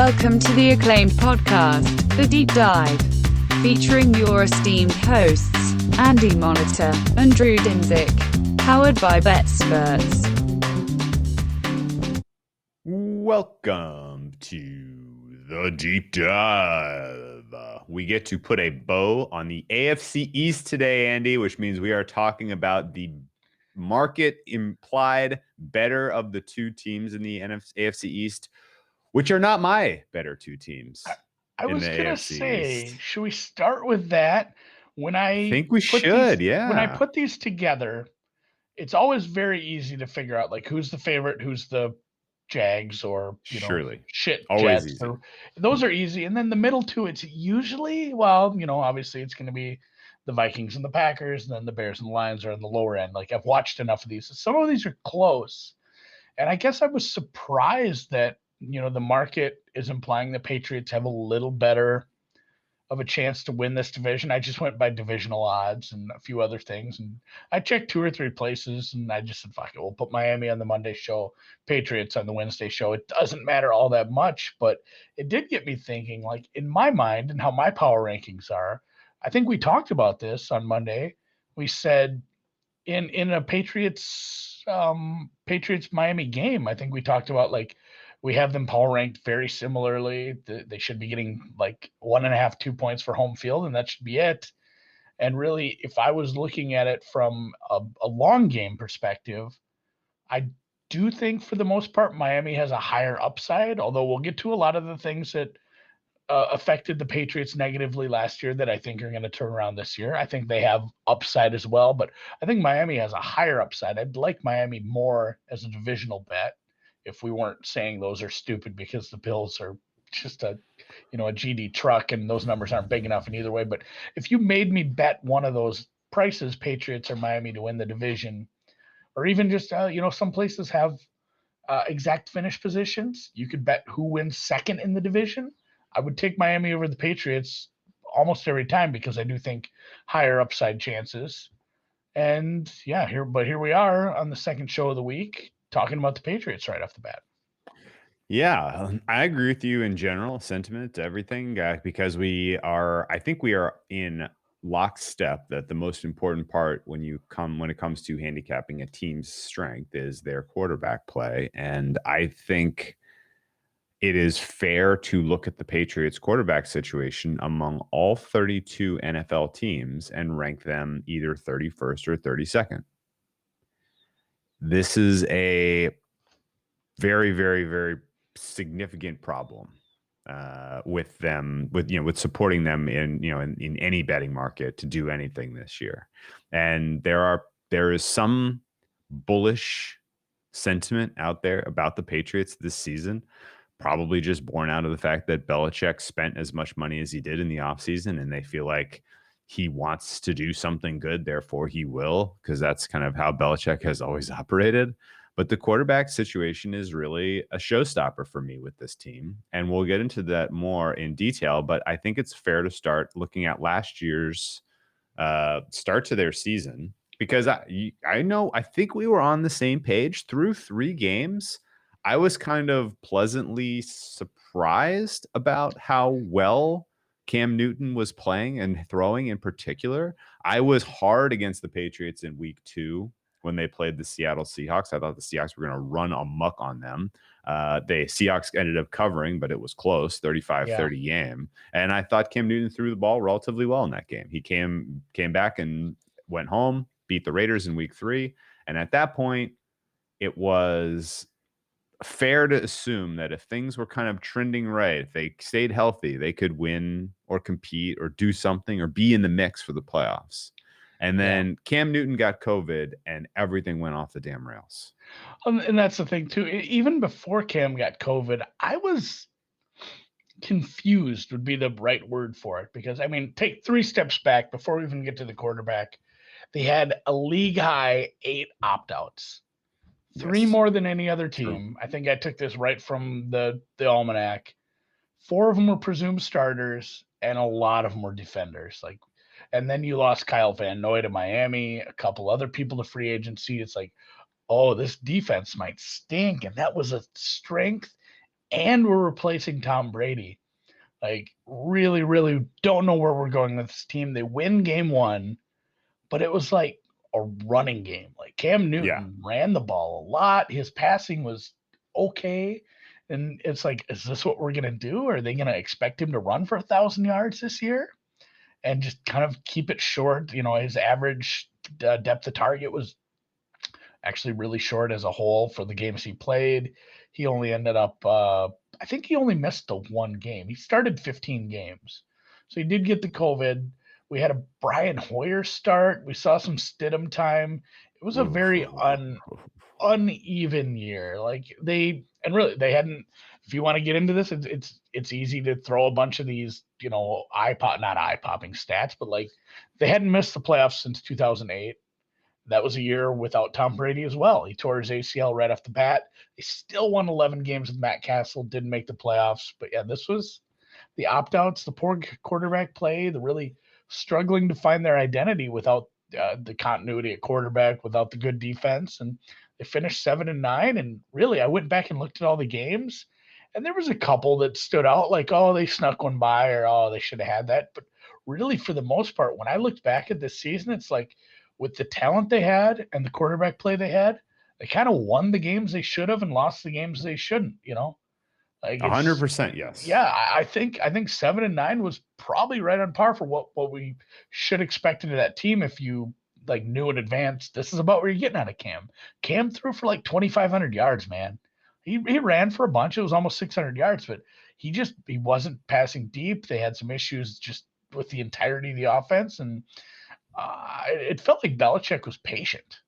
Welcome to the acclaimed podcast, The Deep Dive, featuring your esteemed hosts, Andy Monitor and Drew Dinzik, powered by BETSPERTS. Welcome to The Deep Dive. We get to put a bow on the AFC East today, Andy, which means we are talking about the market implied better of the two teams in the AFC East, which are not my better two teams. I was going to say, should we start with that? I think we should, yeah. When I put these together, it's always very easy to figure out, like, who's the favorite, who's the Jags, or, shit, always Jets. easy. Those are easy. And then the middle two, it's usually, obviously it's going to be the Vikings and the Packers, and then the Bears and the Lions are on the lower end. Like, I've watched enough of these. Some of these are close. And I guess I was surprised that, the market is implying the Patriots have a little better of a chance to win this division. I just went by divisional odds and a few other things. And I checked 2 or 3 places, and I just said, fuck it, we'll put Miami on the Monday show, Patriots on the Wednesday show. It doesn't matter all that much, but it did get me thinking, like, in my mind and how my power rankings are. I think we talked about this on Monday. We said in a Patriots Miami game, I think we talked about, like, we have them power ranked very similarly. They should be getting like 1.5, 2 points for home field, and that should be it. And really, if I was looking at it from a long game perspective, I do think for the most part, Miami has a higher upside, although we'll get to a lot of the things that affected the Patriots negatively last year that I think are going to turn around this year. I think they have upside as well, but I think Miami has a higher upside. I'd like Miami more as a divisional bet if we weren't saying those are stupid because the Bills are just a GD truck and those numbers aren't big enough in either way. But if you made me bet one of those prices, Patriots or Miami to win the division, or even just, some places have exact finish positions. You could bet who wins second in the division. I would take Miami over the Patriots almost every time because I do think higher upside chances. And yeah, here we are on the second show of the week talking about the Patriots right off the bat. Yeah, I agree with you in general sentiment, everything, because I think we are in lockstep that the most important part when it comes to handicapping a team's strength is their quarterback play. And I think it is fair to look at the Patriots quarterback situation among all 32 NFL teams and rank them either 31st or 32nd. This is a very, very, very significant problem with supporting them in any betting market to do anything this year. And there is some bullish sentiment out there about the Patriots this season, probably just born out of the fact that Belichick spent as much money as he did in the offseason, and they feel like he wants to do something good, therefore he will, because that's kind of how Belichick has always operated. But the quarterback situation is really a showstopper for me with this team, and we'll get into that more in detail, but I think it's fair to start looking at last year's start to their season, because I think we were on the same page through 3 games. I was kind of pleasantly surprised about how well Cam Newton was playing and throwing in particular. I was hard against the Patriots in week 2 when they played the Seattle Seahawks. I thought the Seahawks were going to run amok on them. The Seahawks ended up covering, but it was close, 35-30 game. And I thought Cam Newton threw the ball relatively well in that game. He came back and went home, beat the Raiders in week 3. And at that point, it was fair to assume that if things were kind of trending right, if they stayed healthy, they could win or compete or do something or be in the mix for the playoffs. And then Cam Newton got COVID and everything went off the damn rails. And that's the thing too. Even before Cam got COVID, I was confused would be the right word for it, because take 3 steps back before we even get to the quarterback. They had a league high 8 opt-outs. 3 more than any other team. True. I think I took this right from the almanac. 4 of them were presumed starters, and a lot of them were defenders. And then you lost Kyle Van Noy to Miami, a couple other people to free agency. It's like, oh, this defense might stink, and that was a strength. and we're replacing Tom Brady. Like, really, really don't know where we're going with this team. They win game 1, but it was like a running game. Like, Cam Newton ran the ball a lot. His passing was okay. And it's like, is this what we're going to do? Are they going to expect him to run for 1,000 yards this year and just kind of keep it short? His average depth of target was actually really short as a whole for the games he played. He only ended up, I think he only missed the one game. He started 15 games. So he did get the COVID. We had a Brian Hoyer start. We saw some Stidham time. It was a very uneven year. Like, they hadn't, if you want to get into this, it's easy to throw a bunch of these, not eye-popping stats, but like, they hadn't missed the playoffs since 2008. That was a year without Tom Brady as well. He tore his ACL right off the bat. They still won 11 games with Matt Castle, didn't make the playoffs. But yeah, this was the opt-outs, the poor quarterback play, the really struggling to find their identity without the continuity at quarterback, without the good defense. And they finished 7-9. And really, I went back and looked at all the games, and there was a couple that stood out, like, oh, they snuck one by, or oh, they should have had that. But really, for the most part, when I looked back at this season, it's like, with the talent they had and the quarterback play they had, they kind of won the games they should have and lost the games they shouldn't, Like, 100%, yes. Yeah, I think 7-9 was probably right on par for what we should expect of that team if you like knew in advance this is about where you're getting out of Cam. Cam threw for like 2,500 yards, man. He ran for a bunch. It was almost 600 yards, but he wasn't passing deep. They had some issues just with the entirety of the offense, and it felt like Belichick was patient.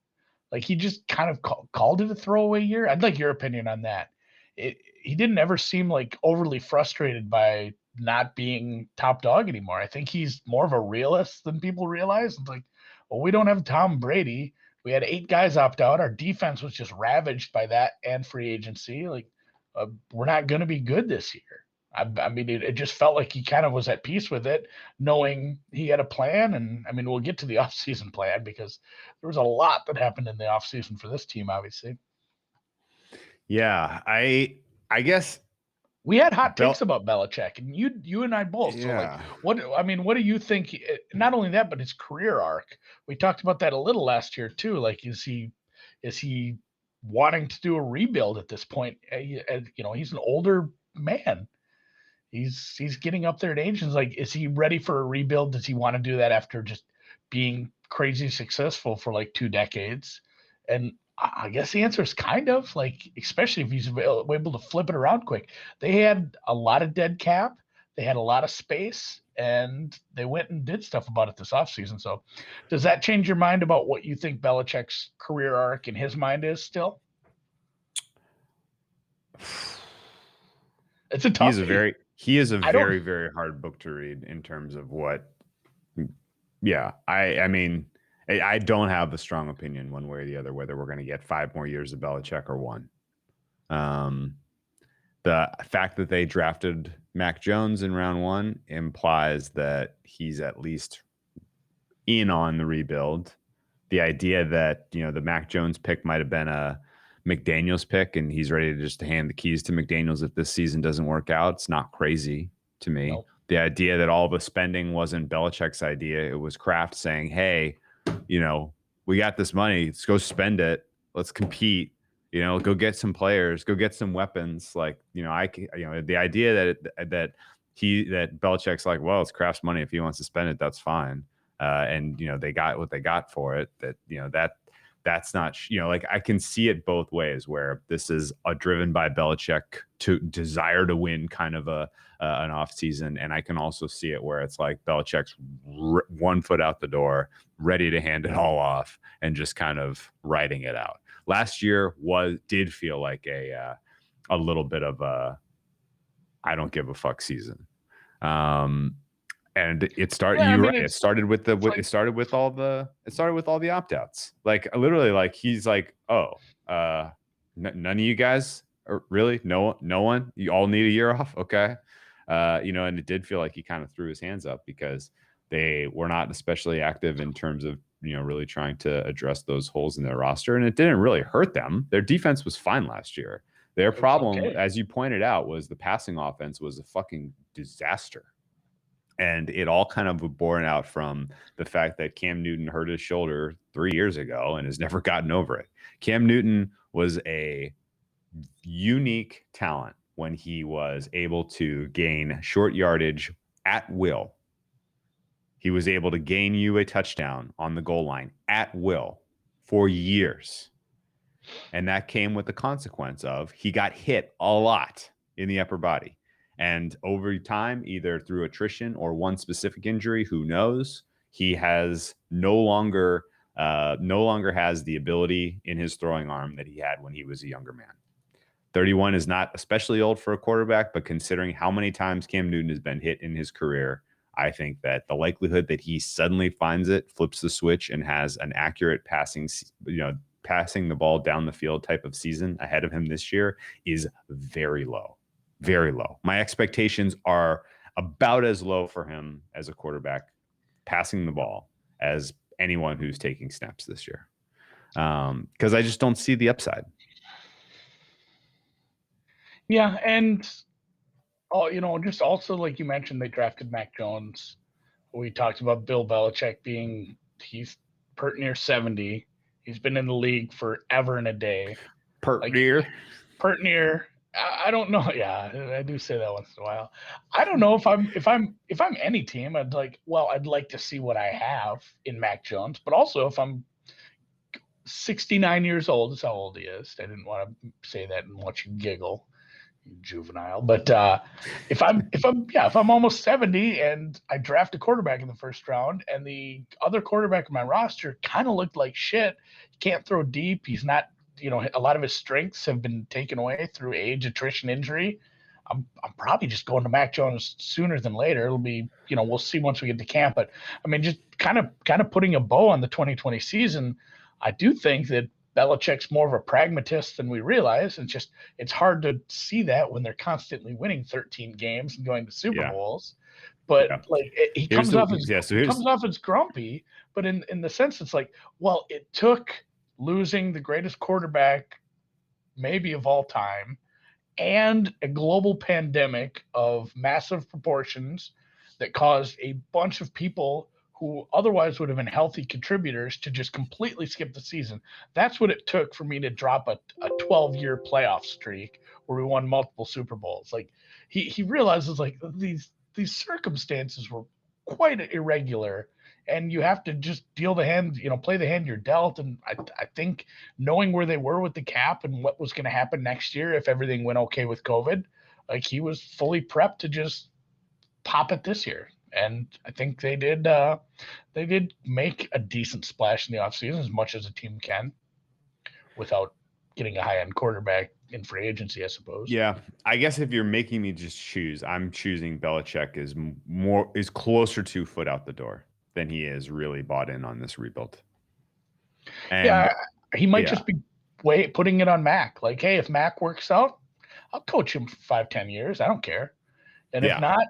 Like, he just kind of called it a throwaway year. I'd like your opinion on that. He didn't ever seem like overly frustrated by not being top dog anymore. I think he's more of a realist than people realize. It's like, well, we don't have Tom Brady. We had 8 guys opt out. Our defense was just ravaged by that and free agency. Like, we're not going to be good this year. I mean, it just felt like he kind of was at peace with it, knowing he had a plan. And I mean, we'll get to the offseason plan because there was a lot that happened in the offseason for this team, obviously. Yeah, I guess we had hot takes about Belichick, and you and I both. Yeah. So, like, what do you think? Not only that, but his career arc. We talked about that a little last year too. Like, is he wanting to do a rebuild at this point? He's an older man. He's getting up there in age. And like, is he ready for a rebuild? Does he want to do that after just being crazy successful for like 2 decades? And I guess the answer is kind of, like, especially if he's able to flip it around quick. They had a lot of dead cap. They had a lot of space, and they went and did stuff about it this offseason. So does that change your mind about what you think Belichick's career arc in his mind is still? It's a tough. He is a very, very hard book to read in terms of what. Yeah, I mean, I don't have a strong opinion one way or the other whether we're going to get 5 more years of Belichick or 1. The fact that they drafted Mac Jones in round 1 implies that he's at least in on the rebuild. The idea that, the Mac Jones pick might have been a McDaniels pick and he's ready to just hand the keys to McDaniels if this season doesn't work out, it's not crazy to me. Nope. The idea that all the spending wasn't Belichick's idea, it was Kraft saying, hey, we got this money, let's go spend it, let's compete, go get some players, go get some weapons. Like, the idea that Belichick's like, well, it's Kraft's money, if he wants to spend it, that's fine. And they got what they got for it. That's not, like, I can see it both ways, where this is a driven by Belichick to desire to win kind of an off season. And I can also see it where it's like Belichick's 1 foot out the door, ready to hand it all off and just kind of riding it out. Last year did feel like a little bit of a, I don't give a fuck season. And it started. Yeah, right. It started with all the opt-outs. Like, literally, like, he's like, oh, none of you guys are really no one. You all need a year off, okay? And it did feel like he kind of threw his hands up because they were not especially active in terms of really trying to address those holes in their roster, and it didn't really hurt them. Their defense was fine last year. Their problem, okay. as you pointed out, was the passing offense was a fucking disaster. And it all kind of borne out from the fact that Cam Newton hurt his shoulder 3 years ago and has never gotten over it. Cam Newton was a unique talent when he was able to gain short yardage at will. He was able to gain you a touchdown on the goal line at will for years. And that came with the consequence of he got hit a lot in the upper body. And over time, either through attrition or one specific injury, who knows, he has no longer has the ability in his throwing arm that he had when he was a younger man. 31 is not especially old for a quarterback, but considering how many times Cam Newton has been hit in his career, I think that the likelihood that he suddenly finds it, flips the switch, and has an accurate passing the ball down the field type of season ahead of him this year is very low. Very low. My expectations are about as low for him as a quarterback passing the ball as anyone who's taking snaps this year. Because I just don't see the upside. Yeah, and just also like you mentioned, they drafted Mac Jones. We talked about Bill Belichick he's pert near 70. He's been in the league forever and a day. Pert near. I don't know. Yeah, I do say that once in a while. I don't know if I'm any team, I'd like to see what I have in Mac Jones, but also if I'm 69 years old, is how old he is. I didn't want to say that and watch you giggle, you juvenile. But if I'm almost 70 and I draft a quarterback in the first round and the other quarterback in my roster kind of looked like shit, he can't throw deep, he's not, a lot of his strengths have been taken away through age, attrition, injury, I'm probably just going to Mac Jones sooner than later. It'll be, we'll see once we get to camp. But I mean, just kind of putting a bow on the 2020 season, I do think that Belichick's more of a pragmatist than we realize. It's hard to see that when they're constantly winning 13 games and going to Super Bowls. But he comes off as grumpy. But in the sense, it's like, well, it took losing the greatest quarterback maybe of all time and a global pandemic of massive proportions that caused a bunch of people who otherwise would have been healthy contributors to just completely skip the season. That's what it took for me to drop a 12-year playoff streak where we won multiple Super Bowls. Like he realizes like these circumstances were quite irregular, and you have to just deal the hand, play the hand you're dealt. And I think knowing where they were with the cap and what was going to happen next year if everything went okay with COVID, like he was fully prepped to just pop it this year. And I think they did make a decent splash in the offseason, as much as a team can, without getting a high-end quarterback in free agency, I suppose. Yeah, I guess if you're making me just choose, I'm choosing Belichick is closer to foot out the door than he is really bought in on this rebuild. And he might just be putting it on Mac. Like, hey, if Mac works out, I'll coach him for 5-10 years. I don't care. And if not,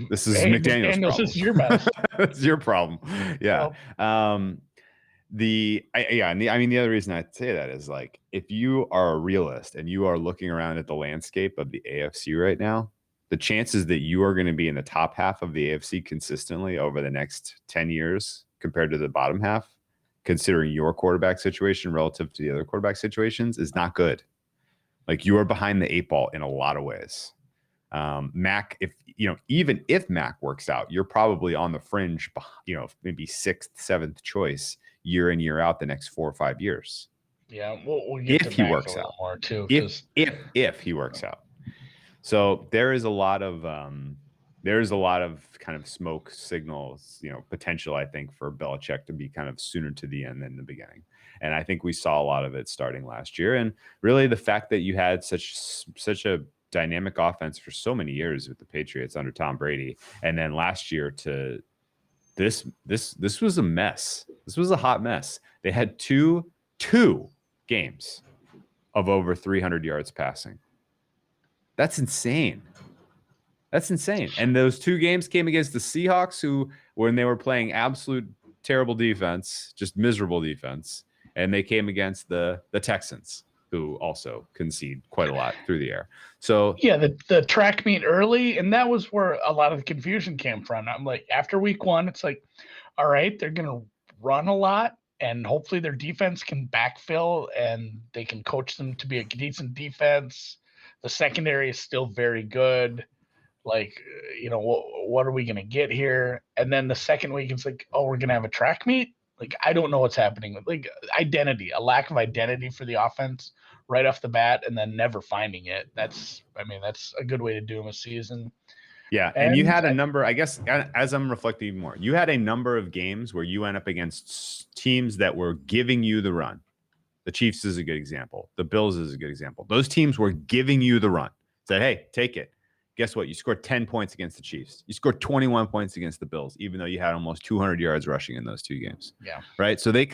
this is McDaniel's problem. This is your mess. It's your problem. Yeah. Well, the other reason I say that is like, if you are a realist and you are looking around at the landscape of the AFC right now, the chances that you are going to be in the top half of the AFC consistently over the next 10 years compared to the bottom half, considering your quarterback situation relative to the other quarterback situations, is not good. Like, you are behind the 8 ball in a lot of ways. Mac, even if Mac works out, you're probably on the fringe, maybe 6th, 7th choice year in, year out the next 4 or 5 years. Yeah, we'll get if he works out more too. If he works out. So there is a lot of kind of smoke signals, potential, I think, for Belichick to be kind of sooner to the end than the beginning. And I think we saw a lot of it starting last year. And really the fact that you had such a dynamic offense for so many years with the Patriots under Tom Brady, and then last year to this was a mess. This was a hot mess. They had two games of over 300 yards passing. That's insane. And those 2 games came against the Seahawks, who, when they were playing absolute terrible defense, just miserable defense, and they came against the Texans, who also concede quite a lot through the air. So yeah, the track meet early, and that was where a lot of the confusion came from. I'm like, after week 1, it's like, all right, they're going to run a lot, and hopefully their defense can backfill and they can coach them to be a decent defense. The secondary is still very good. Like, what are we going to get here? And then the second week, it's like, oh, we're going to have a track meet. Like, I don't know what's happening with like identity, a lack of identity for the offense right off the bat, and then never finding it. That's a good way to do them a season. Yeah, and you had a number, I guess, as I'm reflecting even more, you had a number of games where you went up against teams that were giving you the run. The Chiefs is a good example. The Bills is a good example. Those teams were giving you the run. Said, hey, take it. Guess what? You scored 10 points against the Chiefs. You scored 21 points against the Bills, even though you had almost 200 yards rushing in those 2 games. Yeah. Right. So they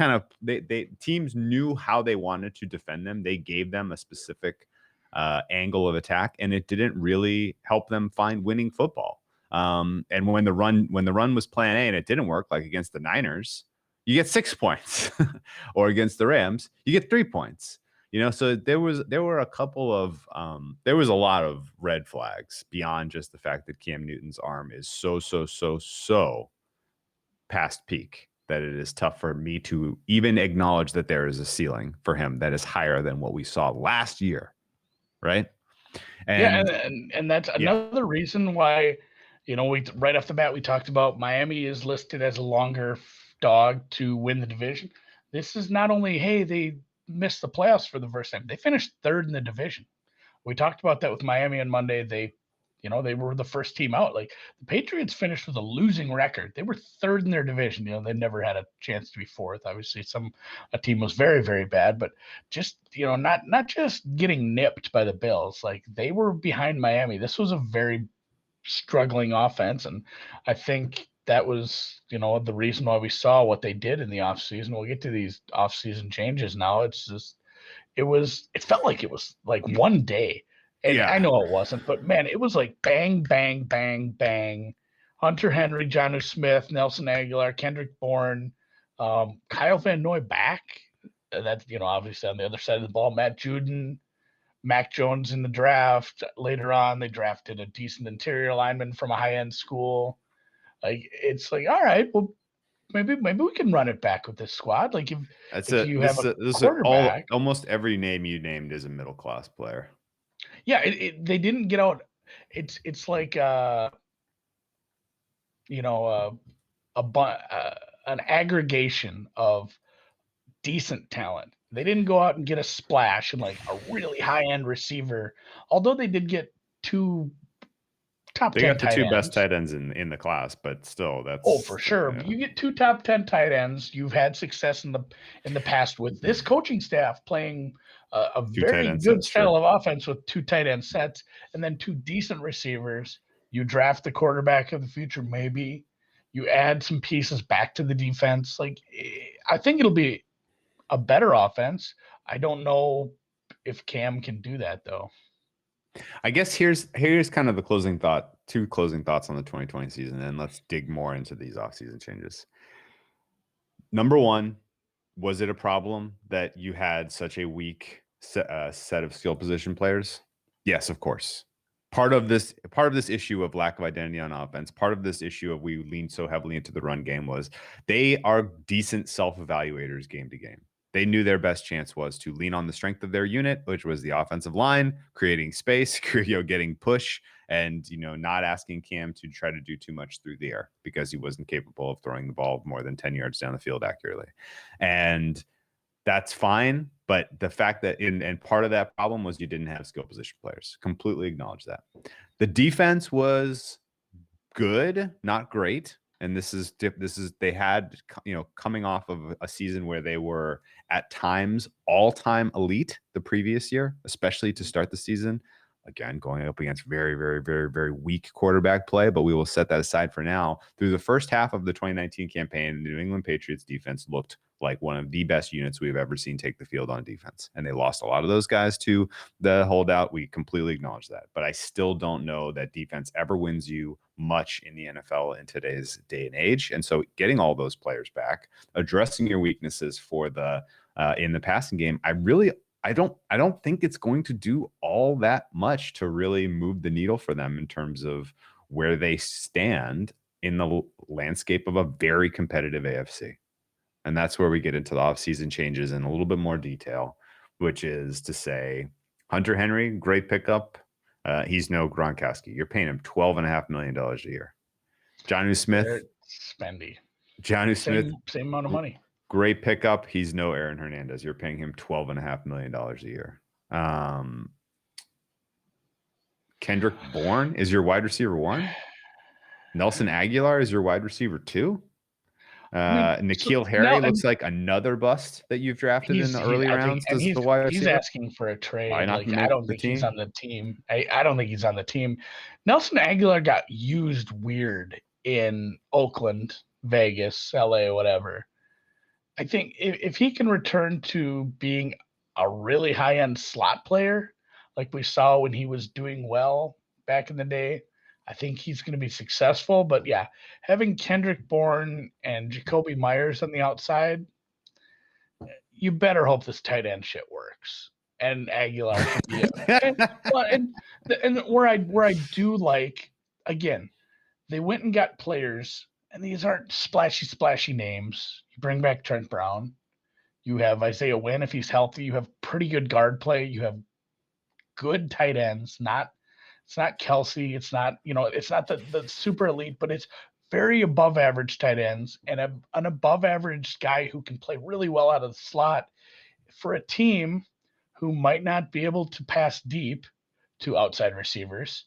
teams knew how they wanted to defend them. They gave them a specific angle of attack, and it didn't really help them find winning football. And when the run was plan A and it didn't work, like against the Niners, you get 6 points, or against the Rams, you get 3 points. So there were a couple of there was a lot of red flags beyond just the fact that Cam Newton's arm is so past peak that it is tough for me to even acknowledge that there is a ceiling for him that is higher than what we saw last year, right? And that's another reason why, we right off the bat we talked about Miami is listed as a longer dog to win the division. This is not only, hey, they missed the playoffs for the first time. They finished 3rd in the division. We talked about that with Miami on Monday. They were the first team out. Like, the Patriots finished with a losing record. They were 3rd in their division. They never had a chance to be 4th. Obviously, a team was very, very bad, but just, not just getting nipped by the Bills. Like, they were behind Miami. This was a very struggling offense, and I think that was, the reason why we saw what they did in the offseason. We'll get to these offseason changes now. It's just, it felt like it was like one day. And yeah. I know it wasn't, but man, it was like bang, bang, bang, bang. Hunter Henry, Jonnu Smith, Nelson Aguilar, Kendrick Bourne, Kyle Van Noy back. That's, obviously on the other side of the ball, Matt Judon, Mac Jones in the draft. Later on, they drafted a decent interior lineman from a high-end school. Like, it's like, all right, well, maybe we can run it back with this squad. Like, if you have a quarterback, almost every name you named is a middle class player. Yeah, they didn't get out. It's like an aggregation of decent talent. They didn't go out and get a splash and like a really high end receiver. Although they did get 2 top 10 tight ends. They got the 2 best tight ends in the class, but still, that's for sure. You get 2 top 10 tight ends. You've had success in the past with this coaching staff playing a very good style of offense with 2 tight end sets, and then 2 decent receivers. You draft the quarterback of the future, maybe. You add some pieces back to the defense. Like, I think it'll be a better offense. I don't know if Cam can do that, though. I guess here's kind of the closing thought, 2 closing thoughts on the 2020 season, and let's dig more into these offseason changes. Number 1, was it a problem that you had such a weak set of skill position players? Yes, of course. Part of this issue of lack of identity on offense, part of this issue of we leaned so heavily into the run game was they are decent self-evaluators game to game. They knew their best chance was to lean on the strength of their unit, which was the offensive line, creating space, getting push, and not asking Cam to try to do too much through the air because he wasn't capable of throwing the ball more than 10 yards down the field accurately. And that's fine. But the fact that and part of that problem was you didn't have skill position players. Completely acknowledge that. The defense was good, not great. And this is they had, coming off of a season where they were at times all-time elite the previous year, especially to start the season. Again, going up against very, very, very, very weak quarterback play, but we will set that aside for now. Through the first half of the 2019 campaign, the New England Patriots defense looked like one of the best units we've ever seen take the field on defense. And they lost a lot of those guys to the holdout. We completely acknowledge that. But I still don't know that defense ever wins you much in the NFL in today's day and age. And so getting all those players back, addressing your weaknesses for the in the passing game, I really I don't think it's going to do all that much to really move the needle for them in terms of where they stand in the landscape of a very competitive AFC. And that's where we get into the offseason changes in a little bit more detail, which is to say Hunter Henry, great pickup. He's no Gronkowski. You're paying him $12.5 million a year. Jonnu Smith. Spendy. Jonnu Smith. Same amount of money. Great pickup. He's no Aaron Hernandez. You're paying him $12.5 million a year. Kendrick Bourne is your wide receiver 1. Nelson Aguilar is your wide receiver 2. N'Keal Harry looks like another bust that you've drafted in the early rounds. He's asking for a trade. Like, I don't think he's on the team. I don't think he's on the team. Nelson Aguilar got used weird in Oakland, Vegas, LA, whatever. I think if he can return to being a really high-end slot player, like we saw when he was doing well back in the day, I think he's going to be successful. But yeah, having Kendrick Bourne and Jacoby Myers on the outside, you better hope this tight end shit works. And Aguilar can be and where I do like, again, they went and got players, and these aren't splashy names. You bring back Trent Brown. You have Isaiah Wynn if he's healthy. You have pretty good guard play. You have good tight ends. It's not Kelsey. It's not, it's not the super elite, but it's very above average tight ends and an above average guy who can play really well out of the slot for a team who might not be able to pass deep to outside receivers,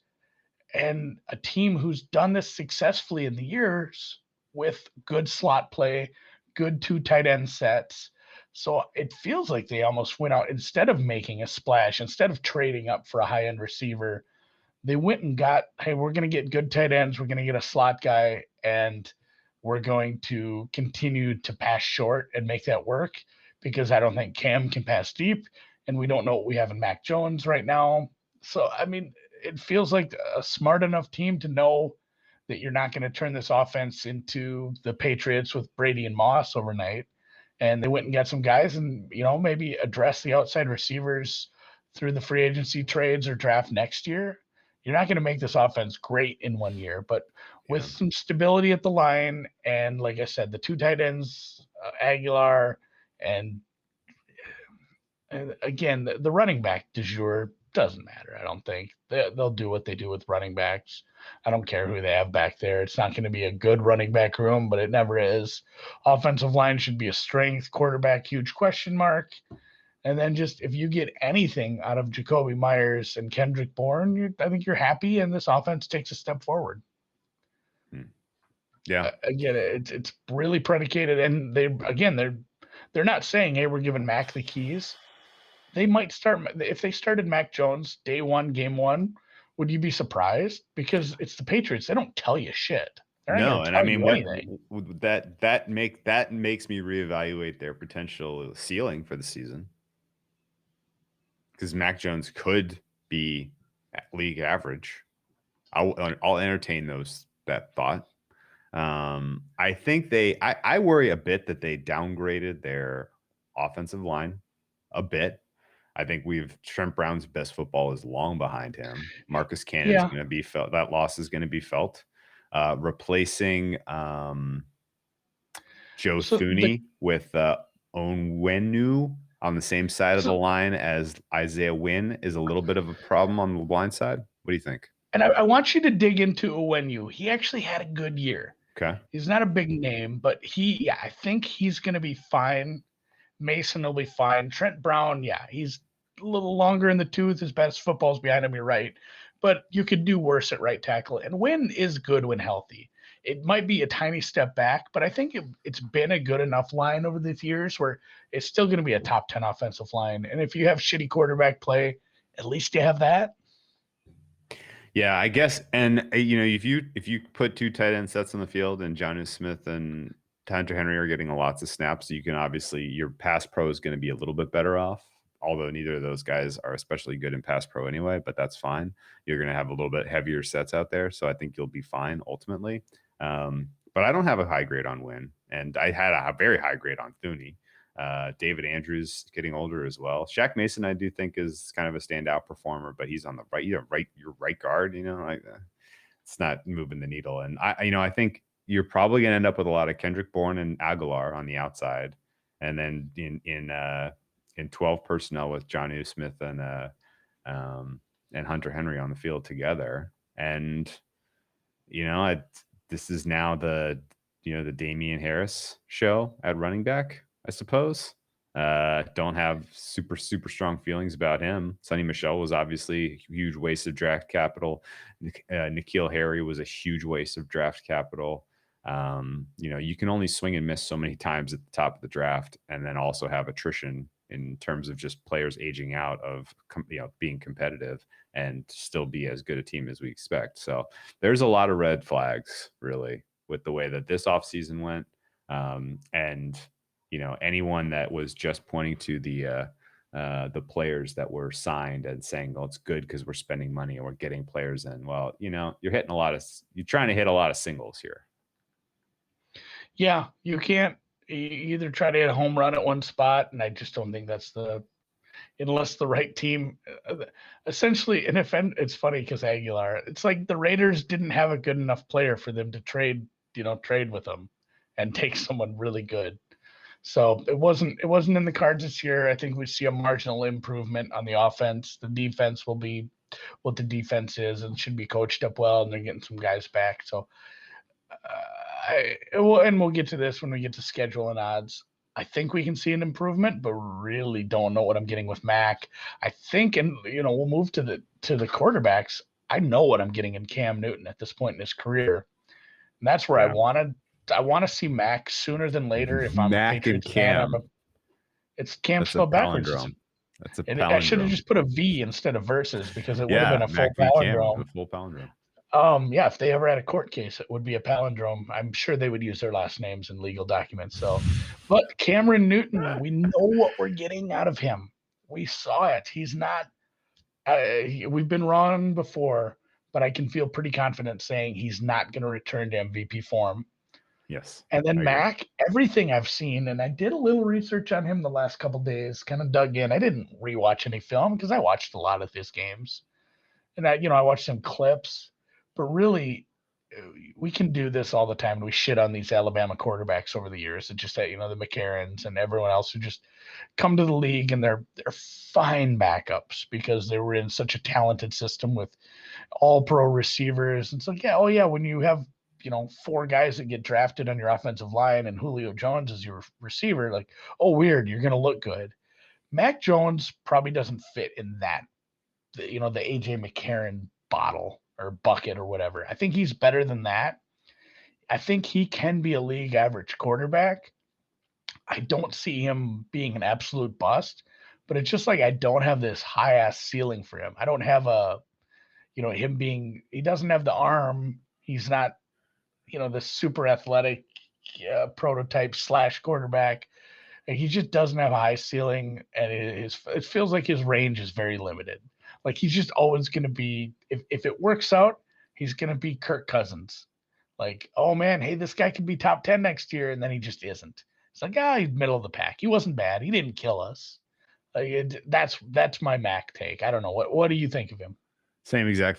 and a team who's done this successfully in the years with good slot play, good 2 tight end sets. So it feels like they almost went out, instead of making a splash, instead of trading up for a high end receiver, they went and got, hey, we're going to get good tight ends. We're going to get a slot guy, and we're going to continue to pass short and make that work, because I don't think Cam can pass deep, and we don't know what we have in Mac Jones right now. So, I mean, it feels like a smart enough team to know that you're not going to turn this offense into the Patriots with Brady and Moss overnight. And they went and got some guys and, maybe address the outside receivers through the free agency trades or draft next year. You're not going to make this offense great in 1 year, but with some stability at the line, and like I said, the 2 tight ends, Aguilar, and again, the running back du jour doesn't matter. I don't think they'll do what they do with running backs. I don't care who they have back there. It's not going to be a good running back room, but it never is. Offensive line should be a strength. Quarterback, huge question mark. And then just if you get anything out of Jacoby Myers and Kendrick Bourne, I think you're happy, and this offense takes a step forward. Yeah. Again, it's really predicated, and they're not saying, hey, we're giving Mac the keys. They might start, if they started Mac Jones day 1, game 1, would you be surprised? Because it's the Patriots. They don't tell you shit. No, and I mean, that makes me reevaluate their potential ceiling for the season, because Mac Jones could be league average. I'll entertain that thought. I think I worry a bit that they downgraded their offensive line a bit. I think Trent Brown's best football is long behind him. Marcus Cannon is going to be felt. That loss is going to be felt. Replacing Joe Thuney with Onwenu on the same side of the line as Isaiah Wynn is a little bit of a problem on the blind side. What do you think? And I want you to dig into Onwenu. He actually had a good year. Okay. He's not a big name, but I think he's going to be fine. Mason will be fine. Trent Brown, he's a little longer in the tooth. His best football's behind him, you're right. But you could do worse at right tackle. And Wynn is good when healthy. It might be a tiny step back, but I think it's been a good enough line over these years where it's still going to be a top 10 offensive line. And if you have shitty quarterback play, at least you have that. Yeah, I guess. And, if you put 2 tight end sets on the field and Jonnu Smith and Hunter Henry are getting lots of snaps, you can obviously, your pass pro is going to be a little bit better off, although neither of those guys are especially good in pass pro anyway, but that's fine. You're going to have a little bit heavier sets out there, so I think you'll be fine ultimately. But I don't have a high grade on Wynn, and I had a very high grade on Thuney. David Andrews getting older as well. Shaq Mason, I do think, is kind of a standout performer, but he's on the right, your right guard, it's not moving the needle. And I think you're probably going to end up with a lot of Kendrick Bourne and Aguilar on the outside, and then in 12 personnel with Jonnu Smith and Hunter Henry on the field together. And this is now the Damian Harris show at running back, I suppose. Don't have super strong feelings about him. Sonny Michel was obviously a huge waste of draft capital. N'Keal Harry was a huge waste of draft capital. You can only swing and miss so many times at the top of the draft, and then also have attrition in terms of just players aging out of being competitive and still be as good a team as we expect. So there's a lot of red flags really with the way that this offseason went. And anyone that was just pointing to the players that were signed and saying, "Oh, it's good because we're spending money and we're getting players in." Well, you're trying to hit a lot of singles here. Yeah, you can't either try to hit a home run at one spot, and I just don't think that's unless the right team essentially. And it's funny because Aguilar, it's like the Raiders didn't have a good enough player for them to trade with them and take someone really good. So it wasn't in the cards this year. I think we see a marginal improvement on the offense. The defense will be what the defense is and should be coached up well, and they're getting some guys back. So we'll get to this when we get to schedule and odds. I think we can see an improvement, but really don't know what I'm getting with Mac. I think, and we'll move to the quarterbacks. I know what I'm getting in Cam Newton at this point in his career, and that's where I want to see Mac sooner than later. If I'm Mac a Patriots and Cam, fan, it's Cam spelled backwards. That's a palindrome. I should have just put a V instead of versus because it would have been a full Mac v. Cam, palindrome. a full palindrome. Yeah, if they ever had a court case, it would be a palindrome. I'm sure they would use their last names in legal documents. So, but Cameron Newton, we know what we're getting out of him. We saw it. He's not. We've been wrong before, but I can feel pretty confident saying he's not going to return to MVP form. Yes. And then Mac, everything I've seen, and I did a little research on him the last couple of days, kind of dug in. I didn't rewatch any film because I watched a lot of his games, and I watched some clips. But really, we can do this all the time. We shit on these Alabama quarterbacks over the years. It's just that, the McCarrons and everyone else who just come to the league and they're fine backups because they were in such a talented system with all pro receivers. And so, when you have, 4 guys that get drafted on your offensive line and Julio Jones is your receiver, like, oh, weird, you're going to look good. Mac Jones probably doesn't fit in that, the AJ McCarron bottle or bucket or whatever. I think he's better than that. I think he can be a league average quarterback. I don't see him being an absolute bust, but it's just like I don't have this high ass ceiling for him. I don't have him being, he doesn't have the arm. He's not, the super athletic prototype / quarterback. He just doesn't have a high ceiling, and it feels like his range is very limited. Like he's just always going to be, if it works out, he's going to be Kirk Cousins. Like, oh man, hey, this guy could be top 10 next year, and then he just isn't. It's like, he's middle of the pack. He wasn't bad. He didn't kill us. That's my Mac take. I don't know. What do you think of him? Same exact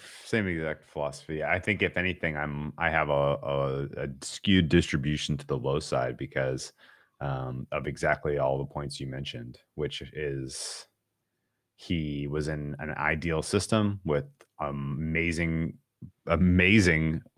philosophy. I think if anything, I have a skewed distribution to the low side because of exactly all the points you mentioned, which is he was in an ideal system with amazing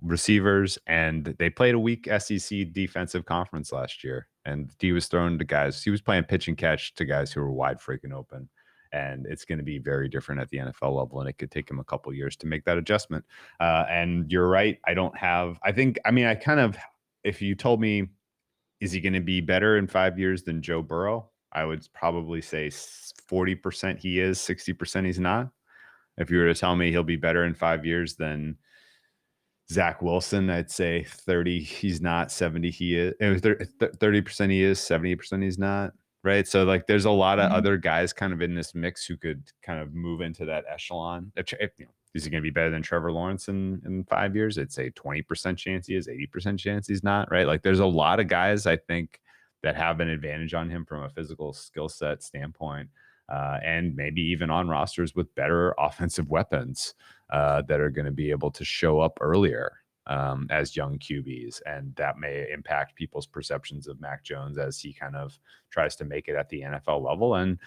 receivers, and they played a weak SEC defensive conference last year, and he was thrown to guys. He was playing pitch and catch to guys who were wide freaking open. And it's going to be very different at the NFL level, and it could take him a couple of years to make that adjustment. And you're right. If you told me, is he going to be better in 5 years than Joe Burrow? I would probably say 40% he is, 60% he's not. If you were to tell me he'll be better in 5 years than Zach Wilson, I'd say 30 he's not, 70 he is. 30% he is, 70% he's not. Right. So like there's a lot of other guys kind of in this mix who could kind of move into that echelon. Is he going to be better than Trevor Lawrence in 5 years? I'd say 20% chance he is, 80% chance he's not. Right. Like there's a lot of guys I think that have an advantage on him from a physical skill set standpoint, and maybe even on rosters with better offensive weapons that are going to be able to show up earlier as young QBs. And that may impact people's perceptions of Mac Jones as he kind of tries to make it at the NFL level. And,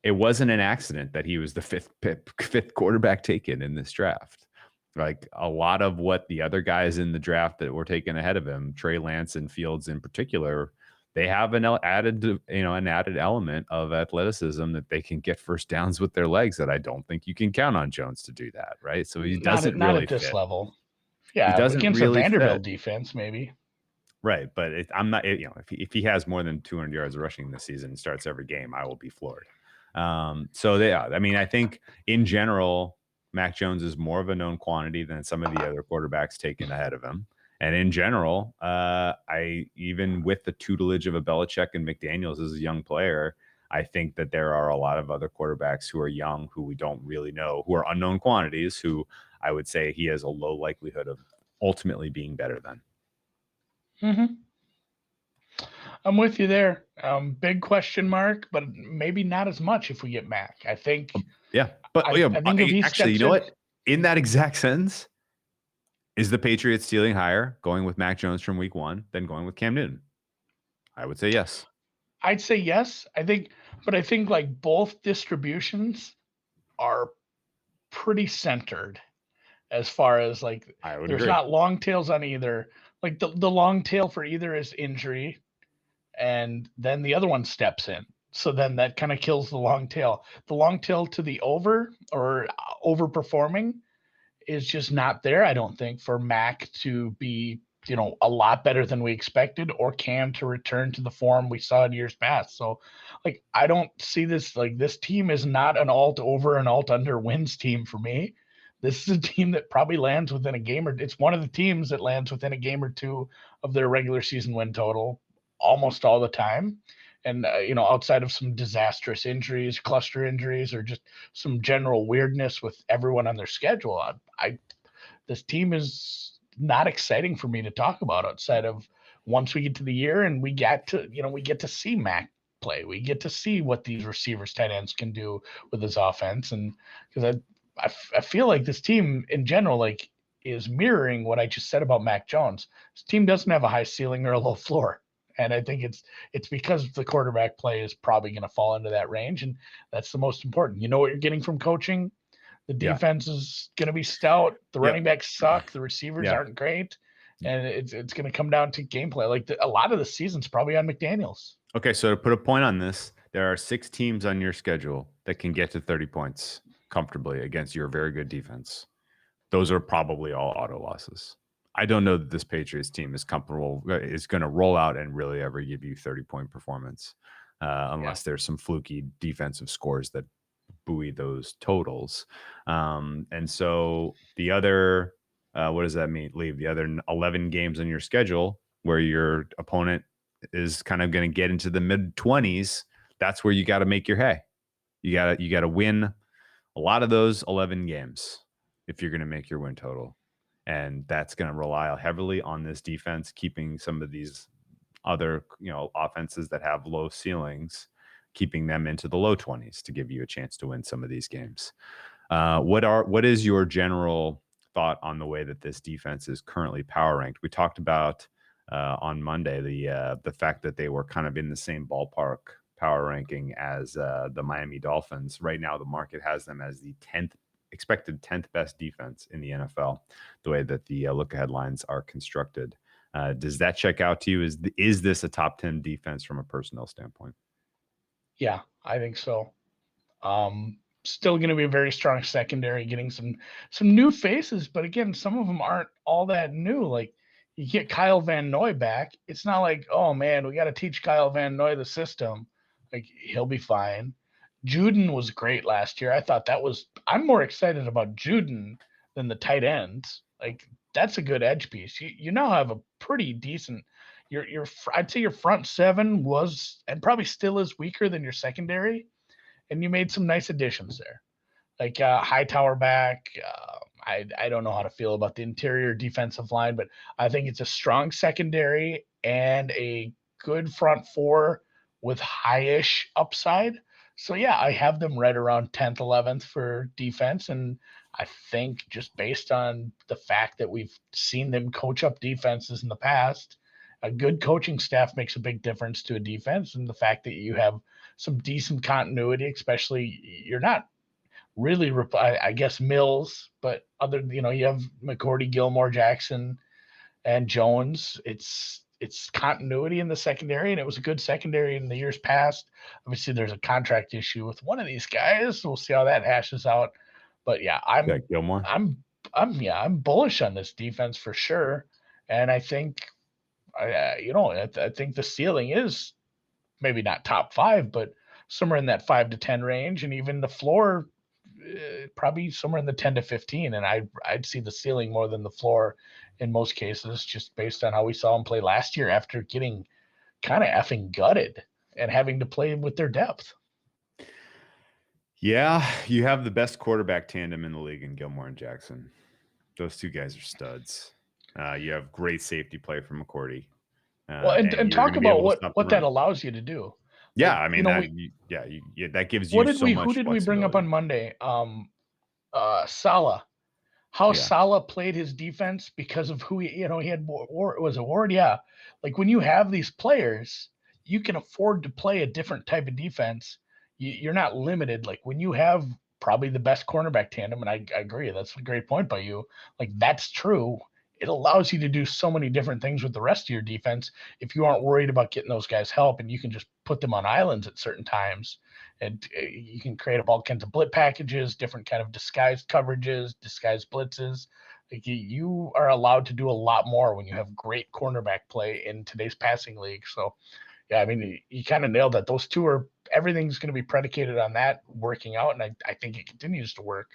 it wasn't an accident that he was the fifth quarterback taken in this draft. Like a lot of what the other guys in the draft that were taken ahead of him, Trey Lance and Fields in particular, they have an added element of athleticism that they can get first downs with their legs that I don't think you can count on Jones to do that, right? So he doesn't not really at this fit. level. He Yeah, doesn't against really a Vanderbilt fit. defense, maybe. Right, but I'm not. If he has more than 200 yards rushing this season and starts every game, I will be floored. I think in general, Mac Jones is more of a known quantity than some of the other quarterbacks taken ahead of him. And in general, even with the tutelage of a Belichick and McDaniels as a young player, I think that there are a lot of other quarterbacks who are young, who we don't really know, who are unknown quantities, who I would say he has a low likelihood of ultimately being better than. Mm-hmm. I'm with you there. Big question mark, but maybe not as much if we get Mac. I think. Yeah, but I think if he actually, you know what? In that exact sense, is the Patriots ceiling higher going with Mac Jones from week 1 than going with Cam Newton? I would say yes. I'd say yes. I think like both distributions are pretty centered as far as like there's agree. not long tails on either. Like the long tail for either is injury, and then the other one steps in. So then that kind of kills the long tail. The long tail to the over or overperforming is just not there, I don't think, for Mac to be, a lot better than we expected, or Cam to return to the form we saw in years past. So, like, I don't see this, like, this team is not an alt over and alt under wins team for me. This is a team that probably lands within a game, or it's one of the teams that lands within a game or two of their regular season win total almost all the time. And, outside of some disastrous injuries, cluster injuries, or just some general weirdness with everyone on their schedule, this team is not exciting for me to talk about outside of once we get to the year and we get to see Mac play. We get to see what these receivers, tight ends can do with his offense. And because I feel like this team in general, like, is mirroring what I just said about Mac Jones. This team doesn't have a high ceiling or a low floor. And I think it's because the quarterback play is probably going to fall into that range. And that's the most important. You know what you're getting from coaching. The defense is going to be stout. The running backs suck. The receivers aren't great. And it's going to come down to gameplay. Like a lot of the season's probably on McDaniels. Okay, so to put a point on this, there are 6 teams on your schedule that can get to 30 points comfortably against your very good defense. Those are probably all auto losses. I don't know that this Patriots team is comfortable, is going to roll out and really ever give you 30-point performance unless there's some fluky defensive scores that buoy those totals. And so the other, what does that mean? Leave the other 11 games on your schedule where your opponent is kind of going to get into the mid-20s. That's where you got to make your hay. You got to win a lot of those 11 games if you're going to make your win total. And that's going to rely heavily on this defense, keeping some of these other, offenses that have low ceilings, keeping them into the low 20s to give you a chance to win some of these games. What is your general thought on the way that this defense is currently power ranked? We talked about on Monday the fact that they were kind of in the same ballpark power ranking as the Miami Dolphins. Right now, the market has them as the expected 10th best defense in the NFL, the way that the look-ahead lines are constructed. Does that check out to you? Is this a top 10 defense from a personnel standpoint? Yeah, I think so. Still going to be a very strong secondary, getting some new faces, but again, some of them aren't all that new. Like, you get Kyle Van Noy back. It's not like, oh man, we got to teach Kyle Van Noy the system. Like, he'll be fine. Juden was great last year. I thought I'm more excited about Juden than the tight ends. Like, that's a good edge piece. You now have a pretty decent, I'd say your front 7 was, and probably still is, weaker than your secondary. And you made some nice additions there. Like Hightower back. I don't know how to feel about the interior defensive line, but I think it's a strong secondary and a good front four with high-ish upside. So yeah, I have them right around 10th, 11th for defense. And I think just based on the fact that we've seen them coach up defenses in the past, a good coaching staff makes a big difference to a defense. And the fact that you have some decent continuity, especially you're not really, I guess, Mills, but you have McCourty, Gilmore, Jackson, and Jones. It's continuity in the secondary, and it was a good secondary in the years past. Obviously, there's a contract issue with one of these guys. We'll see how that hashes out. But yeah, Gilmore. I'm bullish on this defense for sure, and I think I think the ceiling is maybe not top 5, but somewhere in that 5 to 10 range, and even the floor probably somewhere in the 10 to 15. And I'd see the ceiling more than the floor in most cases, just based on how we saw them play last year after getting kind of effing gutted and having to play with their depth. Yeah, you have the best quarterback tandem in the league in Gilmore and Jackson. Those two guys are studs. You have great safety play from McCourty. Well, and talk about what that allows you to do. Yeah, I mean, that gives you so much. Who did we bring up on Monday? Salah. How Salah played his defense because of who he had. Was it Ward? Yeah. Like when you have these players, you can afford to play a different type of defense. You're not limited. Like when you have probably the best cornerback tandem, and I agree, that's a great point by you. Like that's true. It allows you to do so many different things with the rest of your defense if you aren't worried about getting those guys help, and you can just put them on islands at certain times, and you can create all kinds of blitz packages, different kind of disguised coverages, disguised blitzes. Like you are allowed to do a lot more when you have great cornerback play in today's passing league. So yeah, I mean, you kind of nailed that. Those two everything's going to be predicated on that working out, and I think it continues to work.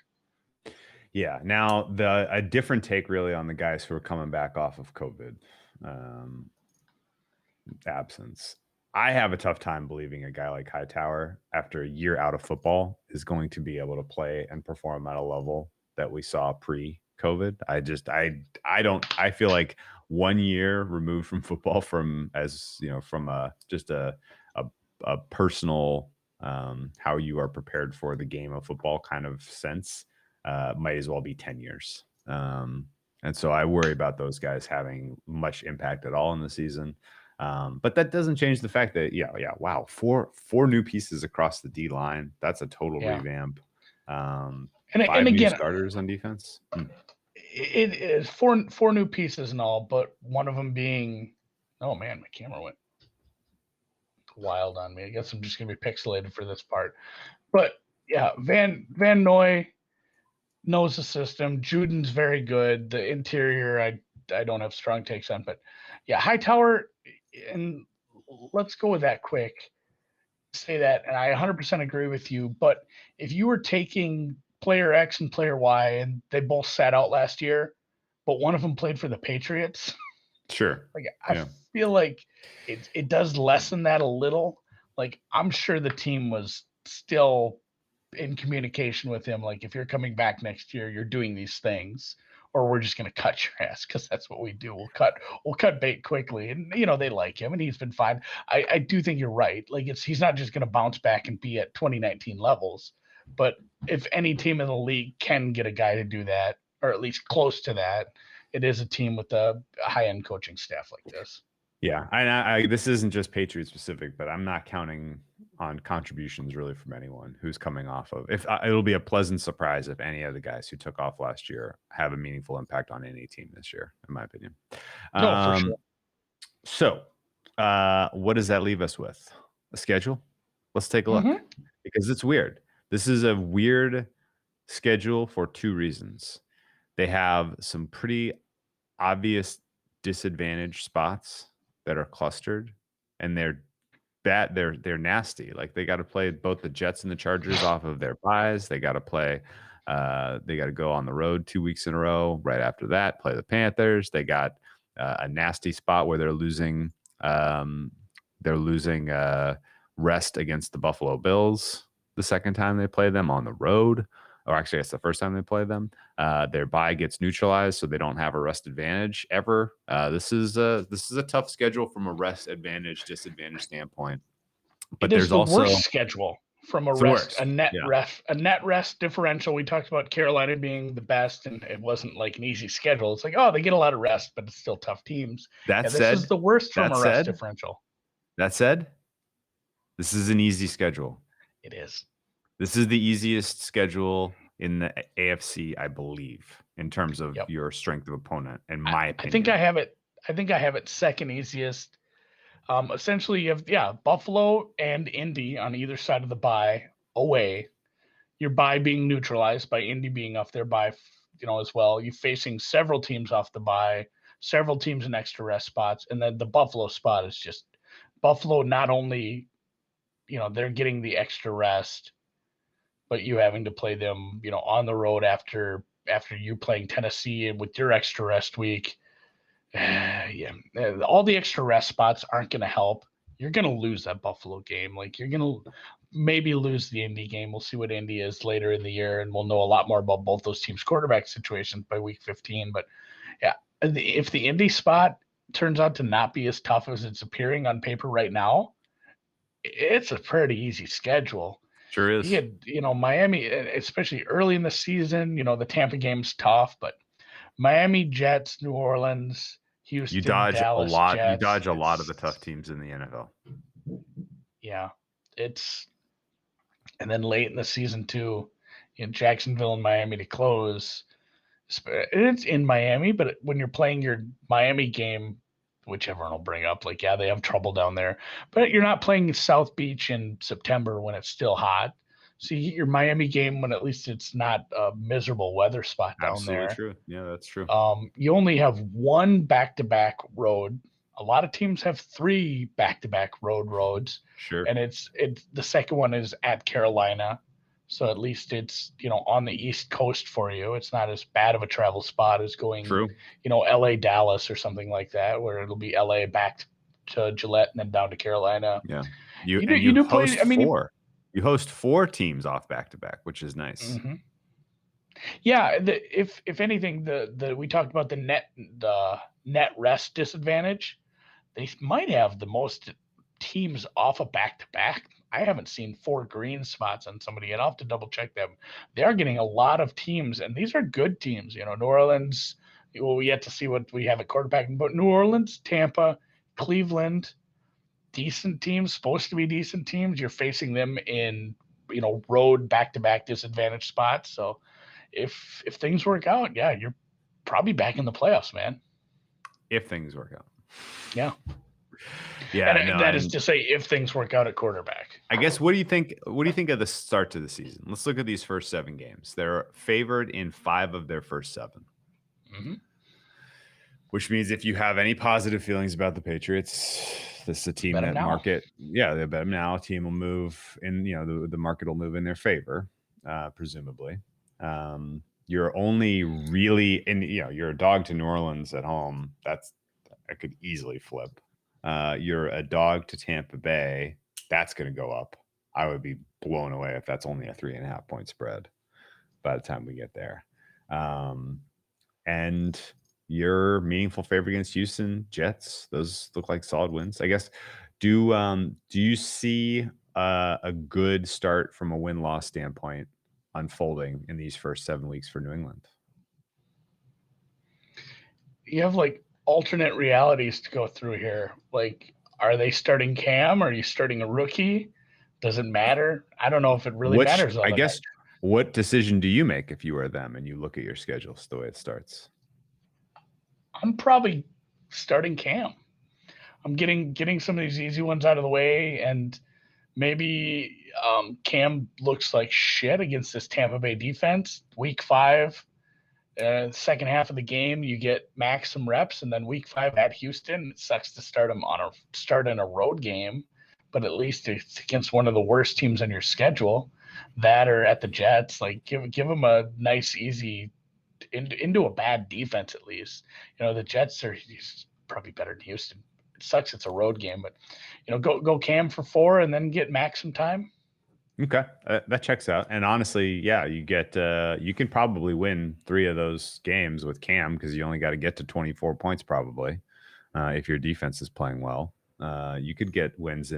Yeah. Now a different take really on the guys who are coming back off of COVID absence. I have a tough time believing a guy like Hightower, after a year out of football, is going to be able to play and perform at a level that we saw pre-COVID. I feel like 1 year removed from football from a personal how you are prepared for the game of football kind of sense. Might as well be 10 years. And so I worry about those guys having much impact at all in the season. But that doesn't change the fact that, wow, four new pieces across the D line. That's a total revamp. And again, new starters on defense. It is four new pieces and all, but one of them being, oh man, my camera went wild on me. I guess I'm just going to be pixelated for this part. But yeah, Van Noy knows the system. Juden's very good. The interior, I don't have strong takes on, but yeah, Hightower, and let's go with that quick. Say that, and I 100% agree with you. But if you were taking player X and player Y, and they both sat out last year, but one of them played for the Patriots, sure. Like I feel like it does lessen that a little. Like I'm sure the team was still in communication with him. Like if you're coming back next year, you're doing these things, or we're just gonna cut your ass because that's what we do. We'll cut bait quickly, and they like him, and he's been fine. I do think you're right. Like he's not just gonna bounce back and be at 2019 levels. But if any team in the league can get a guy to do that, or at least close to that, it is a team with a high-end coaching staff like this. Yeah, I this isn't just Patriot specific, but I'm not counting on contributions really from anyone who's coming off of. It'll be a pleasant surprise if any of the guys who took off last year have a meaningful impact on any team this year, in my opinion. No, for sure. So, what does that leave us with? A schedule? Let's take a look because it's weird. This is a weird schedule for two reasons. They have some pretty obvious disadvantaged spots that are clustered, and they're bad. They're nasty. Like they got to play both the Jets and the Chargers off of their byes. They got to play. They got to go on the road 2 weeks in a row. Right after that, play the Panthers. They got a nasty spot where they're losing. Rest against the Buffalo Bills the second time they play them on the road. or actually it's the first time they play them. Their bye gets neutralized, so they don't have a rest advantage ever. This is a tough schedule from a rest advantage disadvantage standpoint. But It is there's the also worst schedule from a it's the rest, worst. a net rest differential. We talked about Carolina being the best, and it wasn't like an easy schedule. It's like, oh, they get a lot of rest, but it's still tough teams. This is the worst from a rest differential. That said, this is an easy schedule. It is. This is the easiest schedule in the AFC, I believe, in terms of your strength of opponent, in my opinion. I think I have it second easiest. Essentially, you have Buffalo and Indy on either side of the bye away. Your bye being neutralized by Indy being off their bye, as well. You're facing several teams off the bye, several teams in extra rest spots, and then the Buffalo spot is just Buffalo. Not only, they're getting the extra rest, but you having to play them, on the road after you playing Tennessee with your extra rest week. All the extra rest spots aren't going to help. You're going to lose that Buffalo game. Like, you're going to maybe lose the Indy game. We'll see what Indy is later in the year, and we'll know a lot more about both those teams' quarterback situations by week 15. But yeah, if the Indy spot turns out to not be as tough as it's appearing on paper right now, it's a pretty easy schedule. Sure is. You get, Miami, especially early in the season, the Tampa game's tough, but Miami, Jets, New Orleans, Houston, you dodge Dallas, a lot. Jets, You dodge a lot of the tough teams in the NFL. Yeah, and then late in the season too, in Jacksonville and Miami to close. It's in Miami, but when you're playing your Miami game, which everyone will bring up, like, yeah, they have trouble down there, but you're not playing South Beach in September when it's still hot. So you get your Miami game when at least it's not a miserable weather spot down there. Absolutely true. Yeah, that's true. You only have one back-to-back road. A lot of teams have 3 back-to-back roads. Sure. And it's the second one is at Carolina. So at least it's, on the East Coast for you. It's not as bad of a travel spot as going, LA, Dallas or something like that, where it'll be LA back to Gillette and then down to Carolina. Yeah. You host 4 teams off back-to-back, which is nice. Mm-hmm. Yeah, if anything, we talked about the net rest disadvantage. They might have the most teams off a back-to-back. I haven't seen 4 green spots on somebody yet. I'll have to double check them. They are getting a lot of teams, and these are good teams. New Orleans, we yet to see what we have at quarterback, but New Orleans, Tampa, Cleveland, decent teams, supposed to be decent teams. You're facing them in, road back-to-back disadvantage spots. So if things work out, yeah, you're probably back in the playoffs, man. If things work out. Yeah. Yeah. And that is to say, if things work out at quarterback. I guess, what do you think of the start to the season? Let's look at these first 7 games. They're favored in 5 of their first 7. Mm-hmm. Which means if you have any positive feelings about the Patriots, this is a team that market. Yeah, they bet them now. A team will move in, the market will move in their favor, presumably. You're only really you're a dog to New Orleans at home. I could easily flip. You're a dog to Tampa Bay. That's going to go up. I would be blown away if that's only a 3.5 point spread by the time we get there. And your meaningful favorite against Houston, Jets. Those look like solid wins. I guess. Do you see a good start from a win-loss standpoint unfolding in these first 7 weeks for New England? You have alternate realities to go through here. Like, are they starting Cam? Are you starting a rookie? Does it matter? I don't know if it really matters. I guess. What decision do you make if you are them and you look at your schedules the way it starts? I'm probably starting Cam. I'm getting some of these easy ones out of the way, and maybe Cam looks like shit against this Tampa Bay defense. Week 5, second half of the game, you get max some reps, and then week 5 at Houston, it sucks to start him in a road game, but at least it's against one of the worst teams on your schedule. That or at the Jets, give them a nice easy into a bad defense at least. The Jets are probably better than Houston. It sucks it's a road game, but go Cam for 4 and then get max some time. Okay, that checks out. And honestly, yeah, you can probably win 3 of those games with Cam because you only got to get to 24 points probably if your defense is playing well. You could get wins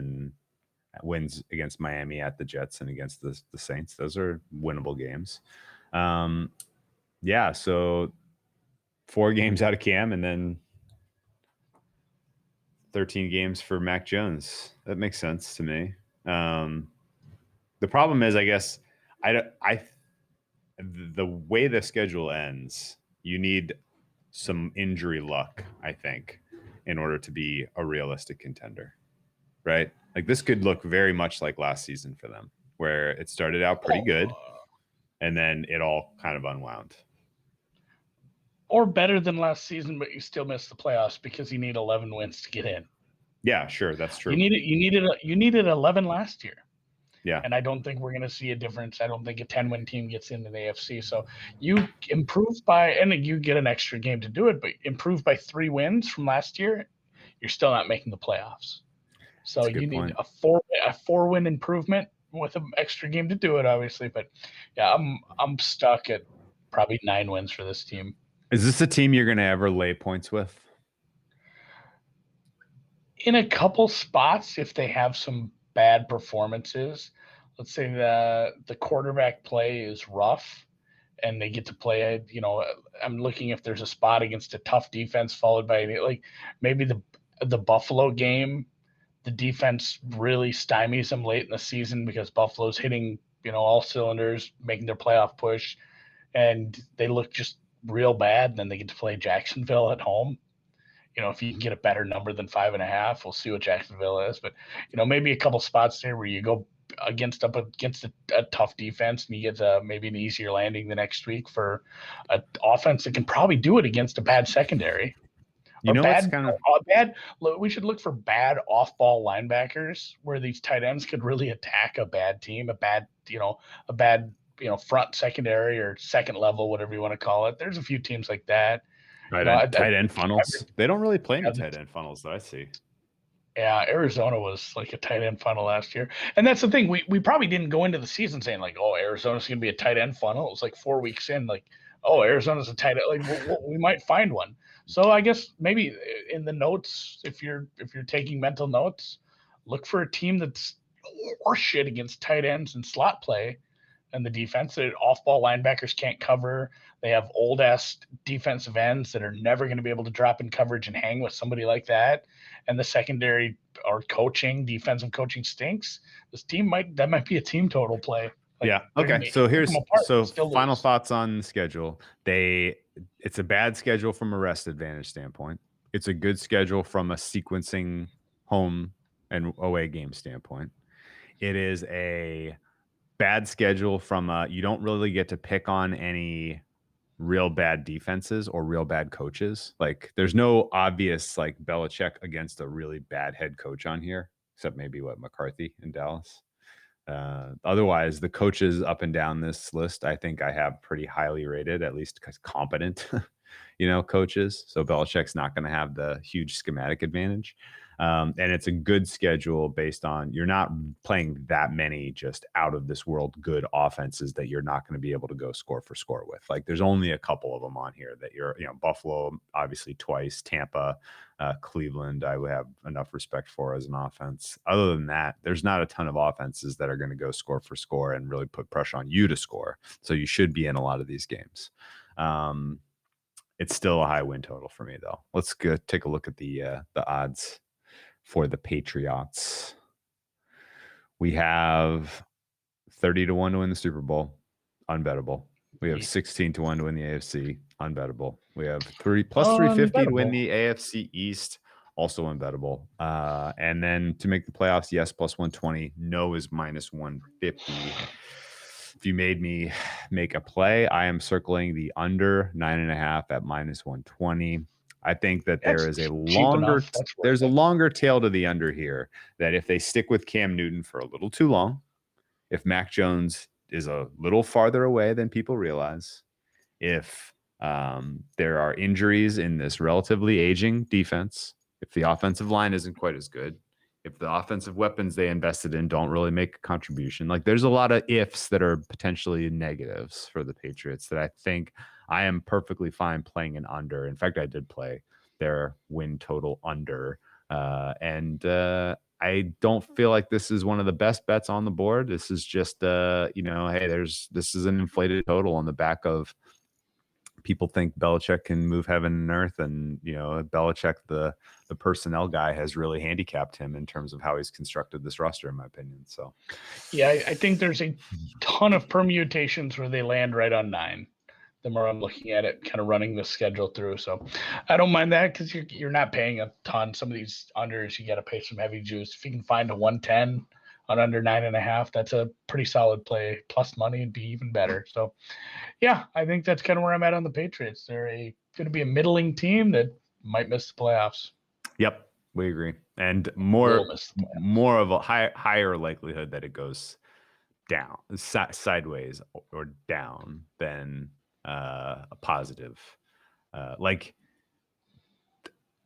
against Miami, at the Jets, and against the Saints. Those are winnable games. Yeah, so 4 games out of Cam and then 13 games for Mac Jones. That makes sense to me. The problem is, I guess, the way the schedule ends, you need some injury luck, I think, in order to be a realistic contender, right? Like this could look very much like last season for them, where it started out pretty good and then it all kind of unwound. Or better than last season, but you still missed the playoffs because you need 11 wins to get in. Yeah, sure, that's true. You needed 11 last year. Yeah. And I don't think we're going to see a difference. I don't think a 10-win team gets into the AFC. So you improve by, and you get an extra game to do it, but improve by 3 wins from last year, you're still not making the playoffs. So you need a 4-win improvement with an extra game to do it, obviously. But yeah, I'm stuck at probably 9 wins for this team. Is this a team you're going to ever lay points with? In a couple spots, if they have some bad performances, let's say the quarterback play is rough and they get to play, I'm looking if there's a spot against a tough defense followed by like maybe the Buffalo game, the defense really stymies them late in the season because Buffalo's hitting, all cylinders, making their playoff push, and they look just real bad. And then they get to play Jacksonville at home. If you can get a better number than 5.5, we'll see what Jacksonville is. But maybe a couple spots there where you go against a tough defense and you get maybe an easier landing the next week for an offense that can probably do it against a bad secondary. We should look for bad off-ball linebackers where these tight ends could really attack a bad team, a bad front secondary or second level, whatever you want to call it. There's a few teams like that. Tight end funnels. They don't really play in the tight end funnels that I see. Yeah, Arizona was like a tight end funnel last year. And that's the thing. We probably didn't go into the season saying like, oh, Arizona's going to be a tight end funnel. It was like 4 weeks in, like, oh, Arizona's a tight end. Like we might find one. So I guess maybe in the notes, if you're taking mental notes, look for a team that's horseshit against tight ends and slot play. And the defense, off-ball linebackers can't cover. They have old-ass defensive ends that are never going to be able to drop in coverage and hang with somebody like that. And the secondary or defensive coaching stinks. That might be a team total play. Like, yeah. Okay. So final thoughts on the schedule. It's a bad schedule from a rest advantage standpoint. It's a good schedule from a sequencing home and away game standpoint. It is a bad schedule from you don't really get to pick on any real bad defenses or real bad coaches. Like there's no obvious like Belichick against a really bad head coach on here, except maybe McCarthy in Dallas. Otherwise, the coaches up and down this list, I think I have pretty highly rated, at least competent, coaches. So Belichick's not going to have the huge schematic advantage. And it's a good schedule based on you're not playing that many just out of this world good offenses that you're not going to be able to go score for score with. Like there's only a couple of them on here that Buffalo, obviously twice, Tampa, Cleveland, I would have enough respect for as an offense. Other than that, there's not a ton of offenses that are going to go score for score and really put pressure on you to score. So you should be in a lot of these games. It's still a high win total for me, though. Let's go take a look at the odds for the Patriots. We have 30-1 to win the Super Bowl, unbettable. We have 16-1 to win the AFC, unbettable. We have plus 350 to win the AFC East, also unbettable. And then to make the playoffs, yes, plus 120. No is minus 150. If you made me make a play, I am circling the under 9.5 at minus 120. I think that there's a longer tail to the under here, that if they stick with Cam Newton for a little too long, if Mac Jones is a little farther away than people realize, if there are injuries in this relatively aging defense, if the offensive line isn't quite as good, if the offensive weapons they invested in don't really make a contribution, like there's a lot of ifs that are potentially negatives for the Patriots that I think I am perfectly fine playing an under. In fact, I did play their win total under. And I don't feel like this is one of the best bets on the board. This is just, hey, this is an inflated total on the back of people think Belichick can move heaven and earth. And, Belichick, the personnel guy, has really handicapped him in terms of how he's constructed this roster, in my opinion. So, yeah, I think there's a ton of permutations where they land right on 9. The more I'm looking at it, kind of running the schedule through. So I don't mind that because you're not paying a ton. Some of these unders, you got to pay some heavy juice. If you can find a 110 on under 9.5, that's a pretty solid play. Plus money would be even better. So yeah, I think that's kind of where I'm at on the Patriots. They're going to be a middling team that might miss the playoffs. Yep, we agree. And Will miss the playoffs. more of a higher likelihood that it goes down, sideways or down than a positive. Like,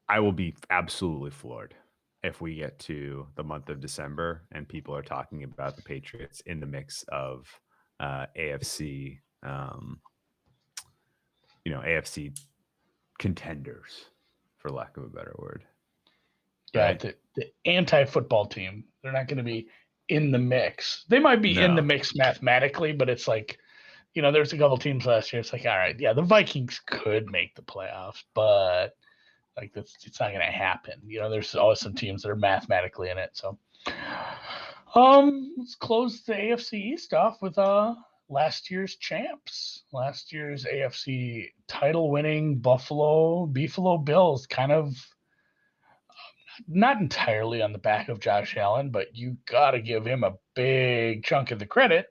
I will be absolutely floored if we get to the month of December and people are talking about the Patriots in the mix of AFC, AFC contenders, for lack of a better word. Yeah, right? the anti-football team, they're not going to be in the mix. They might be in the mix mathematically, but it's like, there's a couple teams last year. It's like, all right, yeah, the Vikings could make the playoffs, but like it's not going to happen. There's always some teams that are mathematically in it. So, let's close the AFC East off with last year's champs, last year's AFC title-winning Buffalo Bills, kind of not entirely on the back of Josh Allen, but you got to give him a big chunk of the credit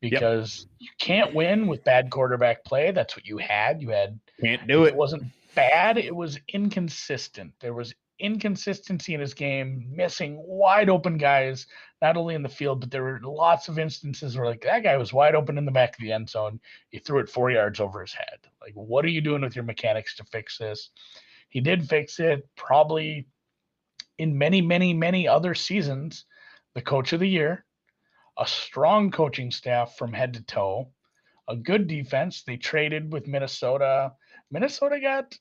because you can't win with bad quarterback play. That's what you had. Can't do it. It wasn't bad. It was inconsistent. There was inconsistency in his game, missing wide open guys, not only in the field, but there were lots of instances where like that guy was wide open in the back of the end zone. He threw it 4 yards over his head. Like, what are you doing with your mechanics to fix this? He did fix it probably in many, many, many other seasons. The coach of the year, a strong coaching staff from head to toe, a good defense. They traded with Minnesota. Minnesota got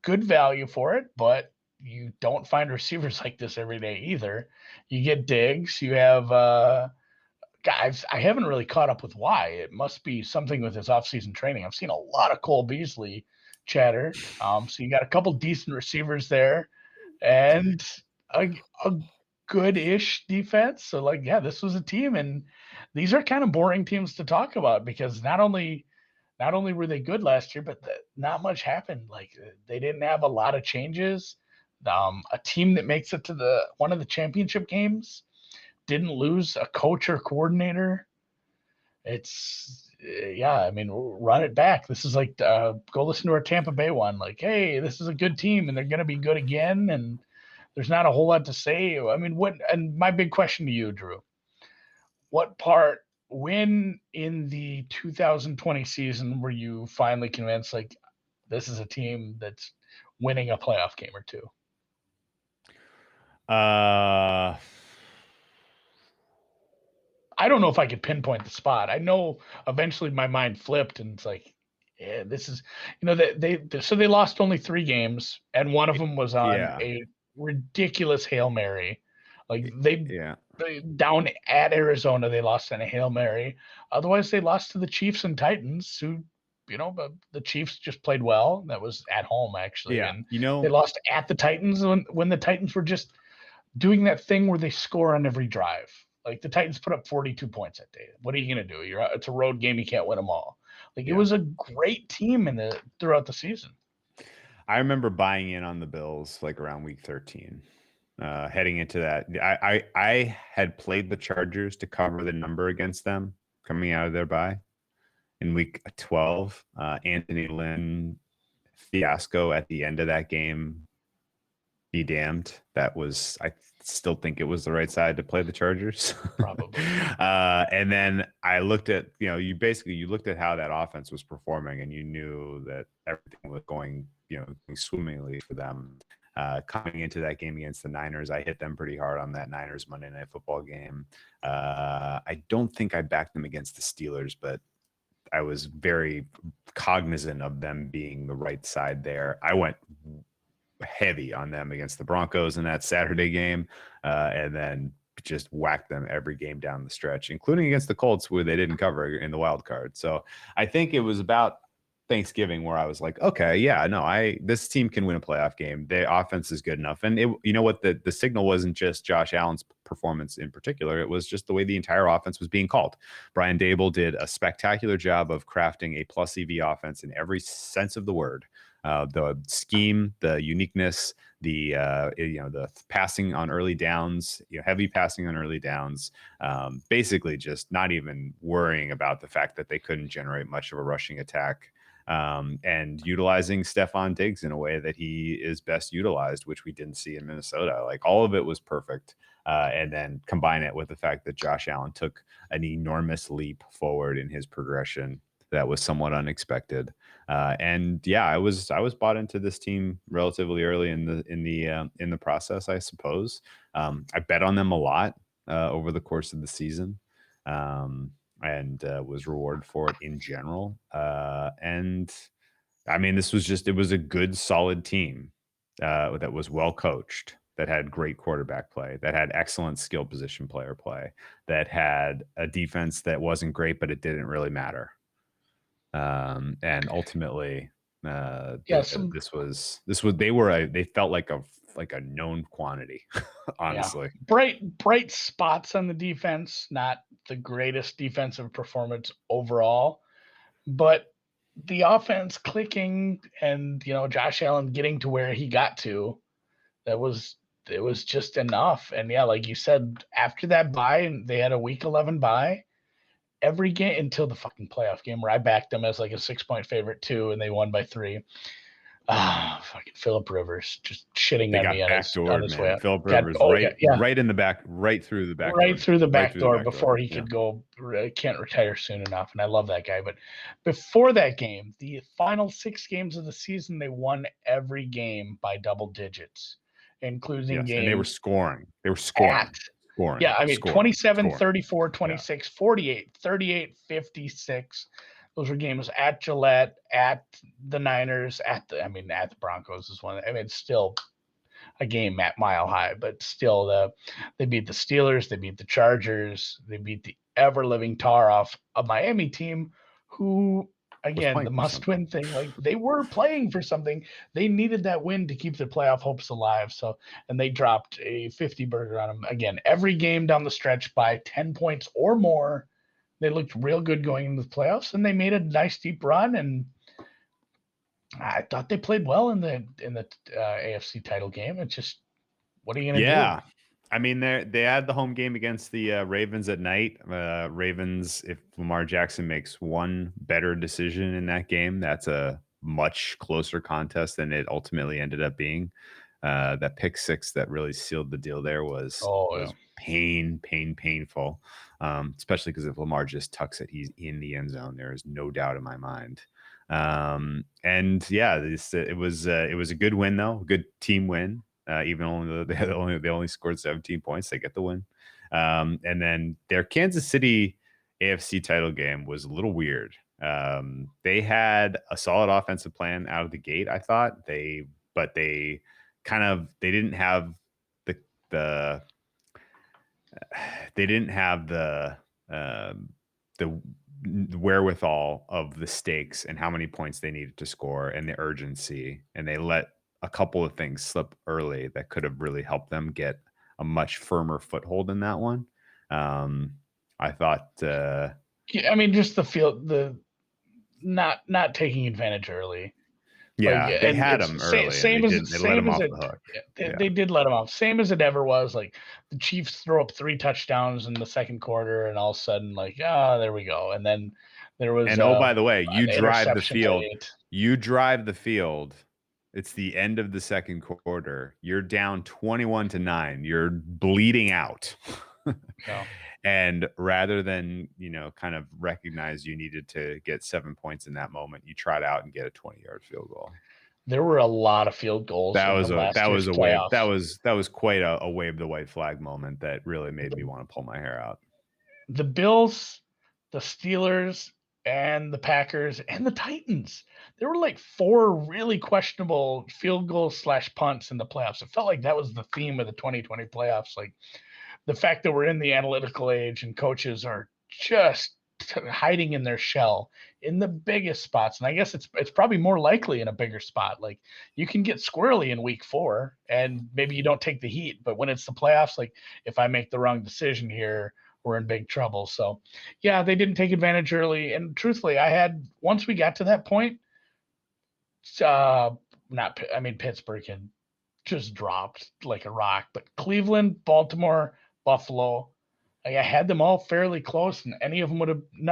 good value for it, but you don't find receivers like this every day either. You get Diggs. You have guys. I haven't really caught up with why. It must be something with his offseason training. I've seen a lot of Cole Beasley chatter. So you got a couple decent receivers there and a good-ish defense. So like, yeah, this was a team, and these are kind of boring teams to talk about because not only were they good last year, but not much happened. Like, they didn't have a lot of changes. A team that makes it to one of the championship games didn't lose a coach or coordinator. It's run it back. This is like, go listen to our Tampa Bay one. Like, hey, this is a good team and they're going to be good again. And there's not a whole lot to say. I mean, and my big question to you, Drew, when in the 2020 season were you finally convinced, like, this is a team that's winning a playoff game or two? I don't know if I could pinpoint the spot. I know eventually my mind flipped and it's like, yeah, this is, they lost only 3 games and one of them was on a ridiculous Hail Mary. Like they down at Arizona, they lost on a Hail Mary. Otherwise they lost to the Chiefs and Titans who, but the Chiefs just played well. That was at home actually. Yeah. And they lost at the Titans when the Titans were just doing that thing where they score on every drive. Like the Titans put up 42 points that day. What are you going to do? It's a road game. You can't win them all. Like, it was a great team throughout the season. I remember buying in on the Bills like around week 13. Heading into that, I had played the Chargers to cover the number against them coming out of their bye in week 12. Anthony Lynn fiasco at the end of that game. Be damned. That was, I still think it was the right side to play the Chargers. Probably. And then I looked at, you looked at how that offense was performing and you knew that everything was going swimmingly for them. Coming into that game against the Niners, I hit them pretty hard on that Niners Monday Night Football game. I don't think I backed them against the Steelers, but I was very cognizant of them being the right side there. I went heavy on them against the Broncos in that Saturday game, and then just whacked them every game down the stretch, including against the Colts, where they didn't cover in the wild card. So I think it was about Thanksgiving where I was like, okay, yeah, no, this team can win a playoff game. The offense is good enough. And you know what, the signal wasn't just Josh Allen's performance in particular. It was just the way the entire offense was being called. Brian Dable did a spectacular job of crafting a plus EV offense in every sense of the word. The scheme, the uniqueness, the passing on early downs, heavy passing on early downs, basically just not even worrying about the fact that they couldn't generate much of a rushing attack. And utilizing Stephon Diggs in a way that he is best utilized, which we didn't see in Minnesota. Like, all of it was perfect. And then combine it with the fact that Josh Allen took an enormous leap forward in his progression that was somewhat unexpected. And yeah, I was bought into this team relatively early in the process, I suppose. I bet on them a lot over the course of the season. And was rewarded for it in general. And I mean, it was a good, solid team that was well coached, that had great quarterback play, that had excellent skill position player play, that had a defense that wasn't great, but it didn't really matter. And ultimately, they felt like a known quantity, honestly. Yeah. Bright spots on the defense, not the greatest defensive performance overall, but the offense clicking and, Josh Allen getting to where he got to, it was just enough. And yeah, like you said, after that bye, they had a week 11 bye. Every game until the fucking playoff game where I backed them as like a 6-point favorite too, and they won by 3. Fucking Phillip Rivers just shitting on me on his way out. Phillip Rivers right in the back, right through the back door before he could go. Can't retire soon enough, and I love that guy. But before that game, the final 6 games of the season, they won every game by double digits, including games. And they were scoring. Scoring. Yeah, I mean, 27, 34, 26, 48, 38, 56. Those were games at Gillette, at the Niners, at the Broncos is one. I mean, it's still a game at Mile High, but still, they beat the Steelers, they beat the Chargers, they beat the ever-living tar off a Miami team who, again, the must-win thing, like, they were playing for something. They needed that win to keep their playoff hopes alive. So, and they dropped a 50-burger on them. Again, every game down the stretch by 10 points or more. They looked real good going into the playoffs, and they made a nice deep run. And I thought they played well in the AFC title game. It's just, what are you going to do? Yeah. I mean, they had the home game against the Ravens at night. Ravens, if Lamar Jackson makes one better decision in that game, that's a much closer contest than it ultimately ended up being. That pick 6 that really sealed the deal there was painful, especially because if Lamar just tucks it, he's in the end zone. There is no doubt in my mind. And yeah, it was a good win, though, good team win. Even though they only scored 17 points, they get the win. And then their Kansas City AFC title game was a little weird. They had a solid offensive plan out of the gate, I thought. They didn't have the wherewithal of the stakes and how many points they needed to score and the urgency, and they let a couple of things slip early that could have really helped them get a much firmer foothold in that one. I thought, I mean, just the field, not taking advantage early. Yeah, they had them early. They let them off the hook. They did let them off. Same as it ever was. Like, the Chiefs throw up 3 touchdowns in the second quarter, and all of a sudden, like, there we go. And then there was. And by the way, you drive the field. You drive the field. It's the end of the second quarter. You're down 21-9. You're bleeding out. And rather than, kind of recognize you needed to get 7 points in that moment, you tried out and get a 20-yard field goal. There were a lot of field goals in the last year's playoffs. That was quite a wave the white flag moment that really made me want to pull my hair out. The Bills, the Steelers, and the Packers and the Titans. There were like 4 really questionable field goals / punts in the playoffs. It felt like that was the theme of the 2020 playoffs. Like the fact that we're in the analytical age and coaches are just hiding in their shell in the biggest spots. And I guess it's probably more likely in a bigger spot. Like you can get squirrely in week 4 and maybe you don't take the heat, but when it's the playoffs, like if I make the wrong decision here, we're in big trouble. So yeah, they didn't take advantage early. And truthfully, once we got to that point, Pittsburgh had just dropped like a rock, but Cleveland, Baltimore, Buffalo, I had them all fairly close, and none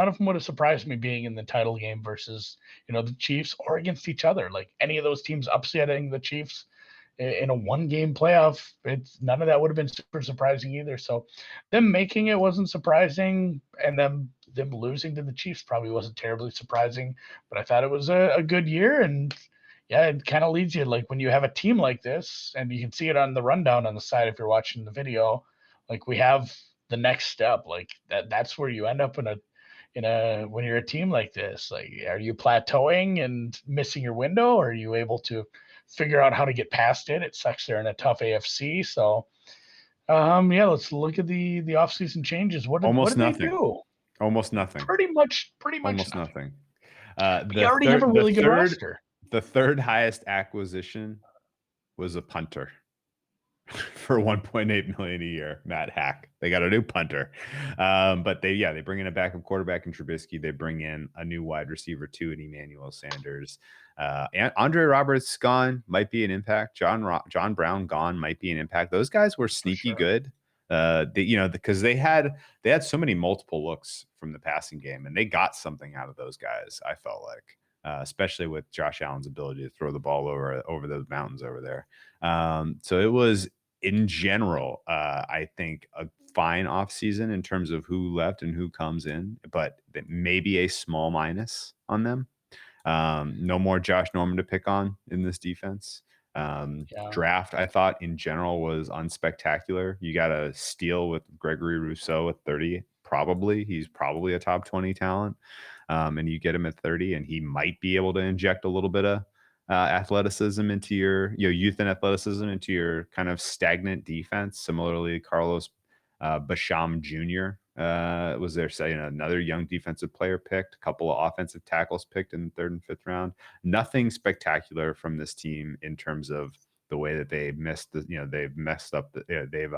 of them would have surprised me being in the title game versus, the Chiefs or against each other. Like any of those teams upsetting the Chiefs in a 1-game playoff, none of that would have been super surprising either. So them making it wasn't surprising, and them losing to the Chiefs probably wasn't terribly surprising, but I thought it was a good year. And yeah, it kind of leads you, like when you have a team like this, and you can see it on the rundown on the side if you're watching the video, like we have the next step, like that's where you end up in a when you're a team like this. Like, are you plateauing and missing your window, or are you able to figure out how to get past it? It sucks they're in a tough AFC. So let's look at the offseason changes. What did they do? Almost nothing. Pretty much Almost nothing. We already have a really good roster. The third highest acquisition was a punter for $1.8 million a year. Matt Hack. They got a new punter, but they bring in a backup quarterback in Trubisky. They bring in a new wide receiver too, in Emmanuel Sanders. And Andre Roberts gone, might be an impact. John Brown gone, might be an impact. Those guys were sneaky good. Because they had so many multiple looks from the passing game, and they got something out of those guys. I felt like. Especially with Josh Allen's ability to throw the ball over those mountains over there. So it was, in general, I think a fine offseason in terms of who left and who comes in, but maybe a small minus on them. No more Josh Norman to pick on in this defense. Draft, I thought, in general, was unspectacular. You got a steal with Gregory Rousseau at 30. He's probably a top 20 talent. And you get him at 30, and he might be able to inject a little bit of athleticism into your youth and athleticism into your kind of stagnant defense. Similarly, Carlos Basham Jr. Was there, another young defensive player picked, a couple of offensive tackles picked in the 3rd and 5th round. Nothing spectacular from this team in terms of the way that they've messed up. They've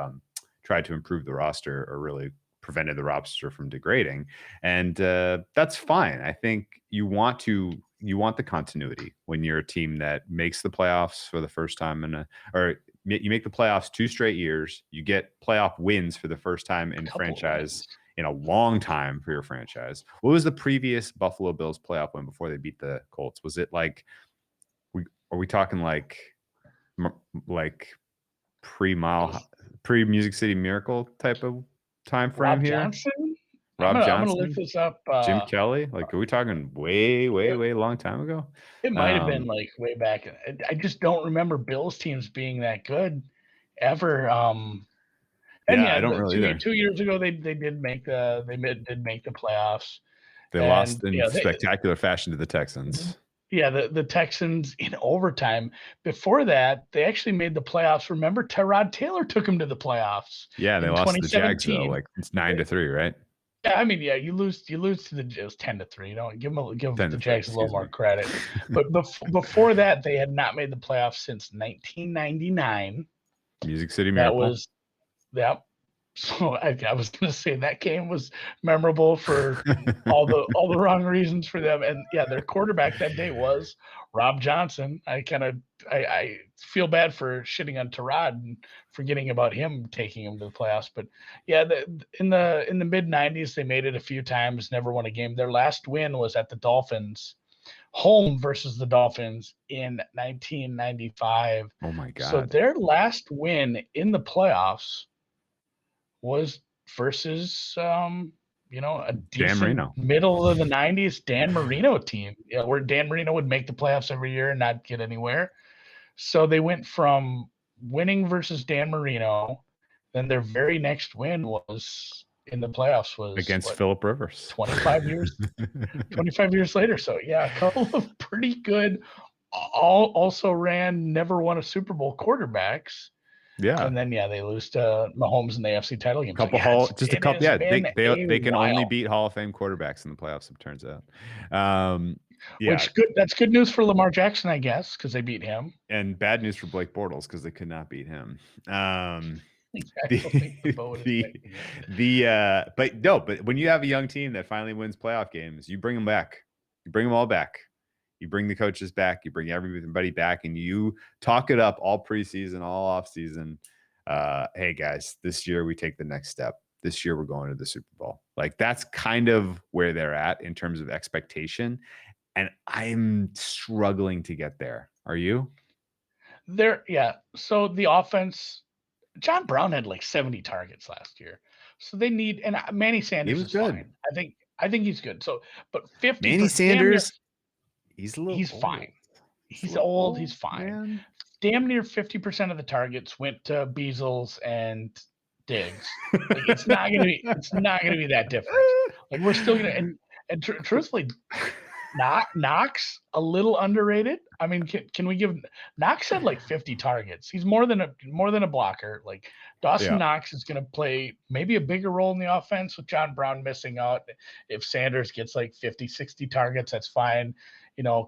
tried to improve the roster, or really prevented the roster from degrading, and that's fine. I think you want the continuity when you're a team that makes the playoffs for the first time or you make the playoffs 2 straight years. You get playoff wins for the first time in franchise in a long time for your franchise. What was the previous Buffalo Bills playoff win before they beat the Colts? Was it like, are we talking like pre-Music City Miracle type of time frame here? Rob Johnson? I'm gonna look this up. Jim Kelly? Like, are we talking way long time ago? It might have been like way back. I just don't remember Bills teams being that good ever. I don't really either. 2 years ago, they did make the playoffs. They lost in spectacular fashion to the Texans. Yeah, the Texans in overtime. Before that, they actually made the playoffs. Remember, Tyrod Taylor took them to the playoffs. Yeah, they lost to the Jags though. Like, it's 9-3, right? Yeah, you lose to it was 10-3. Don't give the Jags a little more credit. But before that, they had not made the playoffs since 1999. Music City Miracle. So I was going to say that game was memorable for all the wrong reasons for them. And yeah, their quarterback that day was Rob Johnson. I feel bad for shitting on Tyrod and forgetting about him taking him to the playoffs. But yeah, in the mid 90s, they made it a few times, never won a game. Their last win was at the Dolphins, home versus the Dolphins in 1995. Oh my God. So their last win in the playoffs was versus a Dan decent Marino. middle of the 90s Dan Marino team, where Dan Marino would make the playoffs every year and not get anywhere. So they went from winning versus Dan Marino, then their very next win was in the playoffs was Against Phillip Rivers. 25 years later. So yeah, a couple of pretty good, also never won a Super Bowl quarterbacks. Yeah. And then they lose to Mahomes in the AFC title game. Couple They can only beat Hall of Fame quarterbacks in the playoffs, it turns out. That's good news for Lamar Jackson, I guess, because they beat him. And bad news for Blake Bortles because they could not beat him. But when you have a young team that finally wins playoff games, you bring them back. You bring them all back. You bring the coaches back. You bring everybody back, and you talk it up all preseason, all off season. Hey guys, this year we take the next step. This year we're going to the Super Bowl. Like that's kind of where they're at in terms of expectation, and I'm struggling to get there. Are you? So the offense, John Brown had like 70 targets last year. So they need, and Manny Sanders is good. Fine. I think he's good. So, but 50 Manny Sanders, he's fine. He's old. He's fine. Man. Damn near 50% of the targets went to Beasles and Diggs. Like, it's not gonna be that different. Like we're still gonna and truthfully, Knox a little underrated. I mean, can we give Knox had like 50 targets? He's more than a blocker. Like Dawson Knox is going to play maybe a bigger role in the offense with John Brown missing out. If Sanders gets like 50, 60 targets, that's fine.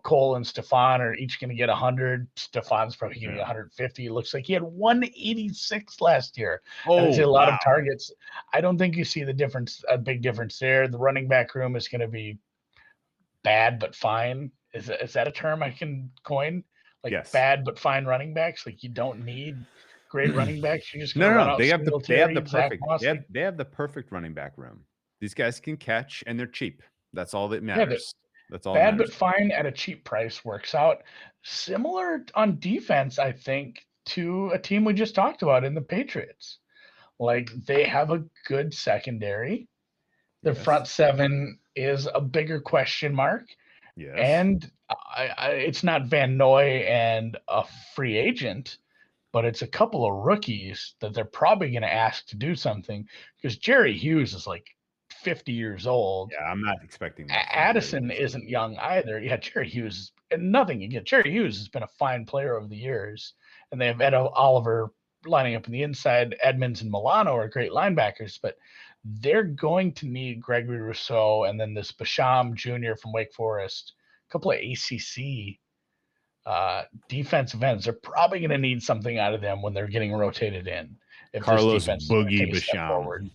Cole and Stephon are each going to get 100. Stephon's probably getting 150. It looks like he had 186 last year. That's a lot of targets. I don't think you see a big difference there. The running back room is going to be bad but fine. Is that a term I can coin? Like yes. Bad but fine running backs. Like you don't need great running backs. You just they have the perfect running back room. These guys can catch and they're cheap. That's all that matters. That's all. Bad but fine at a cheap price works out. Similar on defense, I think, to a team we just talked about in the Patriots. Like they have a good secondary. The front seven is a bigger question mark. Yes. And it's not Van Noy and a free agent, but it's a couple of rookies that they're probably going to ask to do something because Jerry Hughes is like 50 years old. Yeah, I'm not expecting that. Addison isn't young either. Yeah, Jerry Hughes, and nothing again. Jerry Hughes has been a fine player over the years, and they have Ed Oliver lining up in the inside. Edmonds and Milano are great linebackers, but they're going to need Gregory Rousseau and then this Basham Jr. from Wake Forest, a couple of ACC defensive ends. They're probably going to need something out of them when they're getting rotated in. If Carlos Boogie Basham.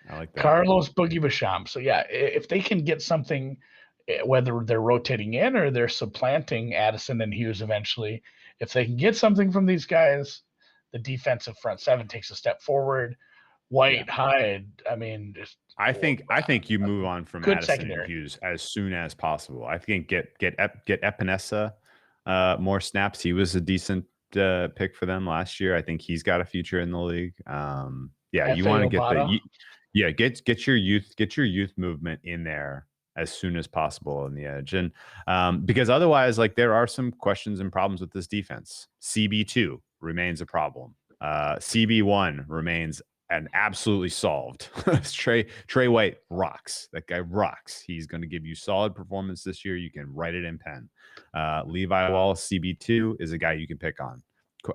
I like that. Carlos Boogie Basham. So yeah, if they can get something, whether they're rotating in or they're supplanting Addison and Hughes eventually, if they can get something from these guys, the defensive front seven takes a step forward. Hyde. I mean, I think you move on from Addison and Hughes as soon as possible. I think get Epinesa more snaps. He was a decent pick for them last year. I think he's got a future in the league. You want to get your youth movement in there as soon as possible on the edge, and because otherwise, like there are some questions and problems with this defense. CB2 remains a problem. CB1 remains and absolutely solved. Trey White rocks. That guy rocks. He's going to give you solid performance this year. You can write it in pen. Levi Wallace, CB2, is a guy you can pick on.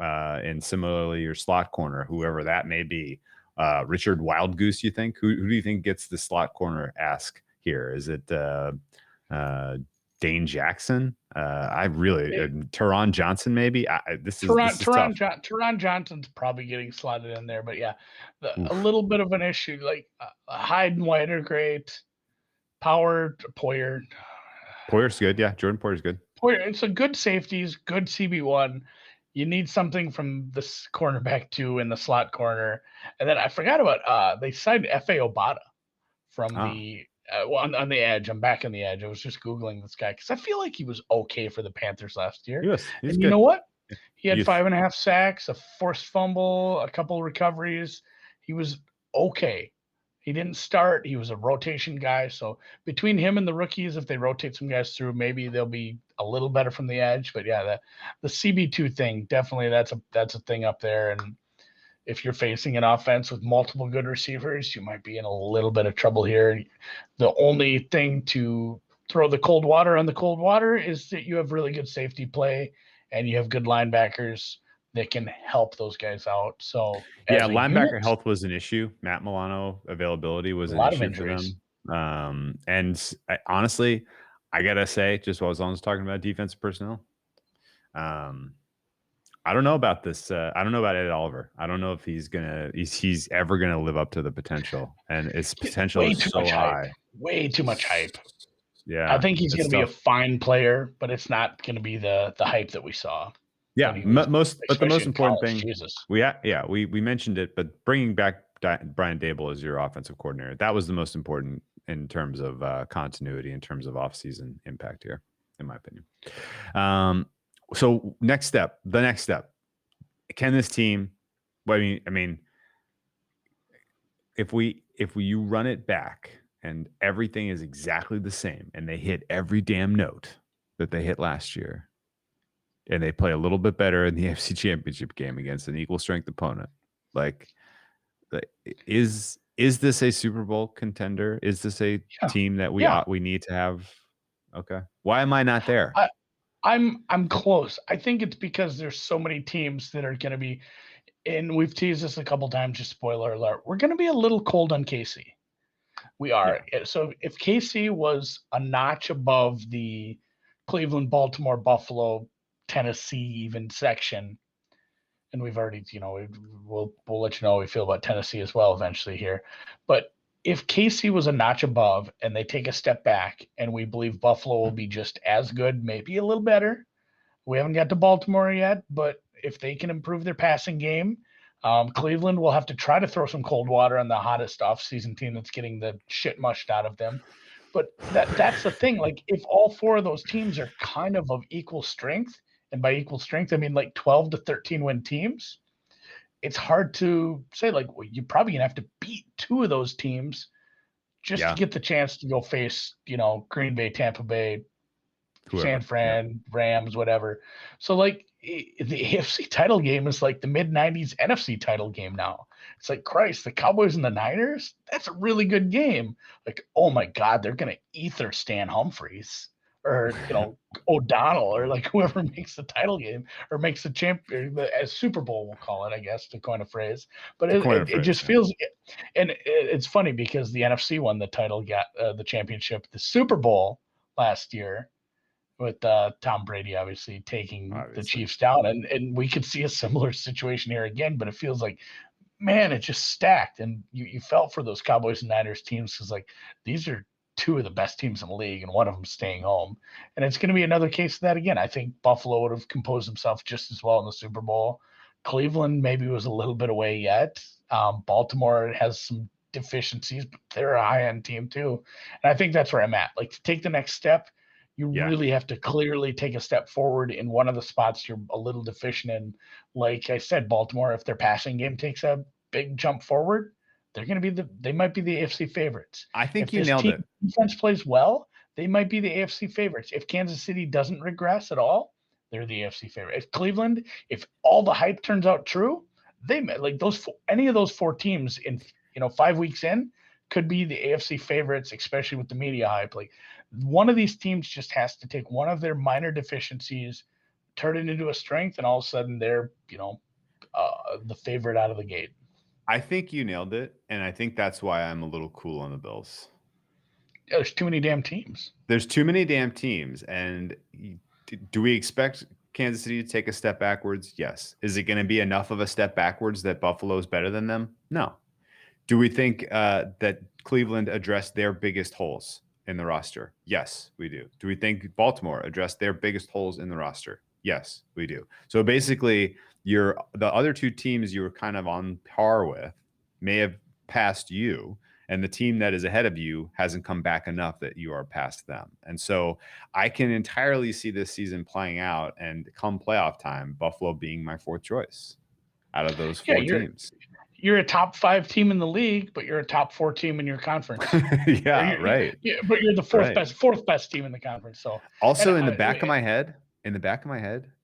And similarly, your slot corner, whoever that may be. Richard Wildgoose, you think? Who do you think gets the slot corner ask here? Is it Dane Jackson? Teron Johnson, maybe. This is tough. Teron Johnson's probably getting slotted in there, but yeah, a little bit of an issue. Like Hyde and White are great. Poyer's good. Yeah, Jordan Poyer's good. It's a good safeties, good CB1. You need something from this cornerback too in the slot corner, and then I forgot about they signed F.A. Obata from the. On the edge. I'm back on the edge. I was just Googling this guy because I feel like he was okay for the Panthers last year. Yes, and good. You know what? He had 5.5 sacks, a forced fumble, a couple of recoveries. He was okay. He didn't start. He was a rotation guy. So between him and the rookies, if they rotate some guys through, maybe they'll be a little better from the edge. But yeah, the CB2 thing, definitely that's a thing up there. And if you're facing an offense with multiple good receivers, you might be in a little bit of trouble here. The only thing to throw the cold water on the cold water is that you have really good safety play and you have good linebackers that can help those guys out. So Yeah, as a linebacker unit, health was an issue. Matt Milano availability was a an lot of issue for injuries. them. Honestly, I gotta say, just while I was talking about defensive personnel, I don't know about this. I don't know about Ed Oliver. I don't know if he's ever gonna live up to the potential, and his potential Way is too so much hype. high. Way too much hype. Yeah, I think he's it's going to be a tough. fine player, but it's not going to be the hype that we saw. Yeah, when he was, the most especially in important college. thing Jesus. we mentioned it, but bringing back Brian Dable as your offensive coordinator, that was the most important in terms of continuity, in terms of offseason impact here, in my opinion. So the next step, can this team? Well, I mean, if you run it back and everything is exactly the same, and they hit every damn note that they hit last year, and they play a little bit better in the AFC Championship game against an equal strength opponent, like is this a Super Bowl contender? Is this a team that we need to have? Okay, why am I not there? I'm close. I think it's because there's so many teams that are going to be, and we've teased this a couple times. Just spoiler alert: we're going to be a little cold on KC. We are. Yeah. So if KC was a notch above the Cleveland, Baltimore, Buffalo, Tennessee even section, and we've already, we'll let you know how we feel about Tennessee as well eventually here. But if KC was a notch above and they take a step back, and we believe Buffalo will be just as good, maybe a little better. We haven't got to Baltimore yet, but if they can improve their passing game, Cleveland will have to try to throw some cold water on the hottest offseason team that's getting the shit mushed out of them. But that's the thing. Like, if all four of those teams are kind of equal strength, and by equal strength, I mean like 12 to 13 win teams, it's hard to say, like, well, you're probably going to have to beat two of those teams just to get the chance to go face, Green Bay, Tampa Bay, Whoever. San Fran, Rams, whatever. So, like, the AFC title game is like the mid-90s NFC title game now. It's like, Christ, the Cowboys and the Niners, that's a really good game. Like, oh my God, they're going to ether Stan Humphries or, O'Donnell, or like whoever makes the title game or makes the champion, as Super Bowl, we'll call it, I guess, to coin a phrase. But it just feels, and it's funny because the NFC won the title, got the championship, the Super Bowl last year, with Tom Brady obviously taking the Chiefs down. And we could see a similar situation here again, but it feels like, man, it just stacked. And you felt for those Cowboys and Niners teams, because, like, these are two of the best teams in the league, and one of them staying home. And it's going to be another case of that again. I think Buffalo would have composed himself just as well in the Super Bowl. Cleveland maybe was a little bit away yet. Baltimore has some deficiencies, but they're a high-end team too. And I think that's where I'm at. Like, to take the next step, you really have to clearly take a step forward in one of the spots you're a little deficient in. Like I said, Baltimore, if their passing game takes a big jump forward, they're going to be they might be the AFC favorites. I think if you nailed it. Defense plays well, they might be the AFC favorites. If Kansas City doesn't regress at all, they're the AFC favorite. If Cleveland, if all the hype turns out true, they like any of those four teams in 5 weeks in could be the AFC favorites, especially with the media hype. Like, one of these teams just has to take one of their minor deficiencies, turn it into a strength, and all of a sudden they're, the favorite out of the gate. I think you nailed it, and I think that's why I'm a little cool on the Bills. Yeah, there's too many damn teams. There's too many damn teams, and do we expect Kansas City to take a step backwards? Yes. Is it going to be enough of a step backwards that Buffalo's better than them? No. Do we think that Cleveland addressed their biggest holes in the roster? Yes, we do. Do we think Baltimore addressed their biggest holes in the roster? Yes, we do. So basically, the other two teams you were kind of on par with may have passed you, and the team that is ahead of you hasn't come back enough that you are past them. And so I can entirely see this season playing out, and come playoff time, Buffalo being my fourth choice out of those four teams. you're a top 5 team in the league, but you're a top 4 team in your conference. Yeah, right. But you're the fourth Right. best team in the conference. So Also, in the back of my head,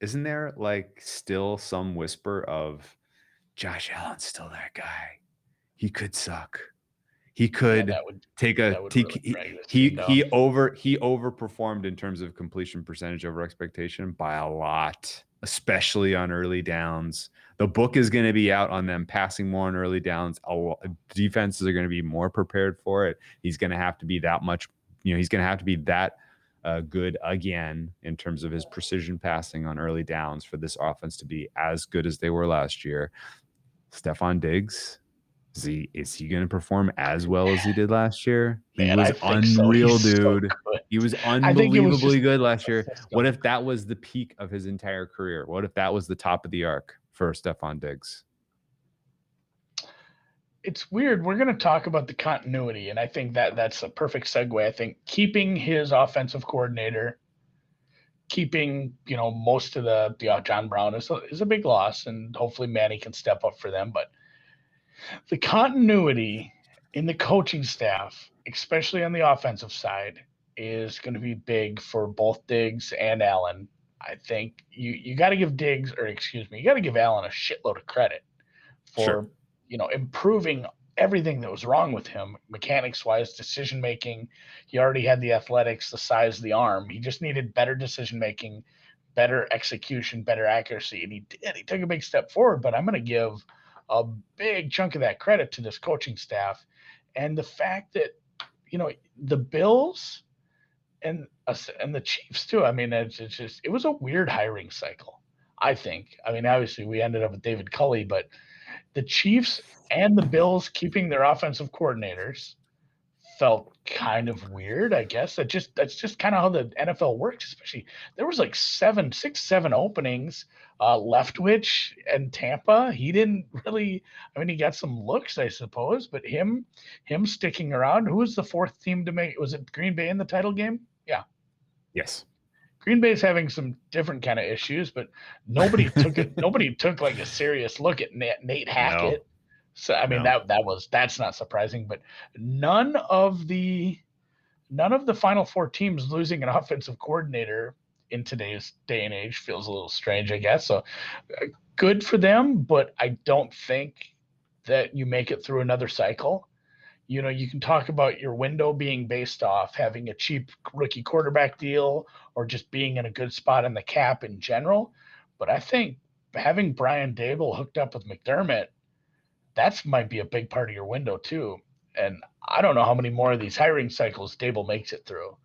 isn't there like still some whisper of Josh Allen's still that guy? He could suck. He could that would really drag this team down. he overperformed in terms of completion percentage over expectation by a lot, especially on early downs. The book is going to be out on them passing more on early downs. Defenses are going to be more prepared for it. He's going to have to be that much, he's going to have to be that good again in terms of his precision passing on early downs for this offense to be as good as they were last year. Stephon Diggs, is he going to perform as well as he did last year? He was unreal, dude. He was unbelievably good last year. What if that was the peak of his entire career? What if that was the top of the arc for Stephon Diggs? It's weird. We're going to talk about the continuity, and I think that's a perfect segue. I think keeping his offensive coordinator, keeping most of the John Brown is a big loss, and hopefully Manny can step up for them. But the continuity in the coaching staff, especially on the offensive side, is going to be big for both Diggs and Allen. I think you got to give you got to give Allen a shitload of credit for improving everything that was wrong with him, mechanics-wise, decision-making. He already had the athletics, the size of the arm. He just needed better decision-making, better execution, better accuracy, and he did. He took a big step forward, but I'm going to give a big chunk of that credit to this coaching staff and the fact that, the Bills and the Chiefs too. I mean, it was a weird hiring cycle, I think. I mean, obviously we ended up with David Culley, but the Chiefs and the Bills keeping their offensive coordinators felt kind of weird, I guess. That's just kind of how the NFL works. Especially there was like 7 openings. Leftwich and Tampa, he didn't really. I mean, he got some looks, I suppose, but him sticking around. Who was the fourth team to make? Was it Green Bay in the title game? Yeah. Yes. Green Bay's having some different kind of issues, but nobody took it. Nobody took like a serious look at Nate Hackett. No. So I mean that's not surprising, but none of the Final Four teams losing an offensive coordinator in today's day and age feels a little strange, I guess. So good for them, but I don't think that you make it through another cycle. You can talk about your window being based off having a cheap rookie quarterback deal or just being in a good spot in the cap in general. But I think having Brian Daboll hooked up with McDermott, that might be a big part of your window too. And I don't know how many more of these hiring cycles Daboll makes it through.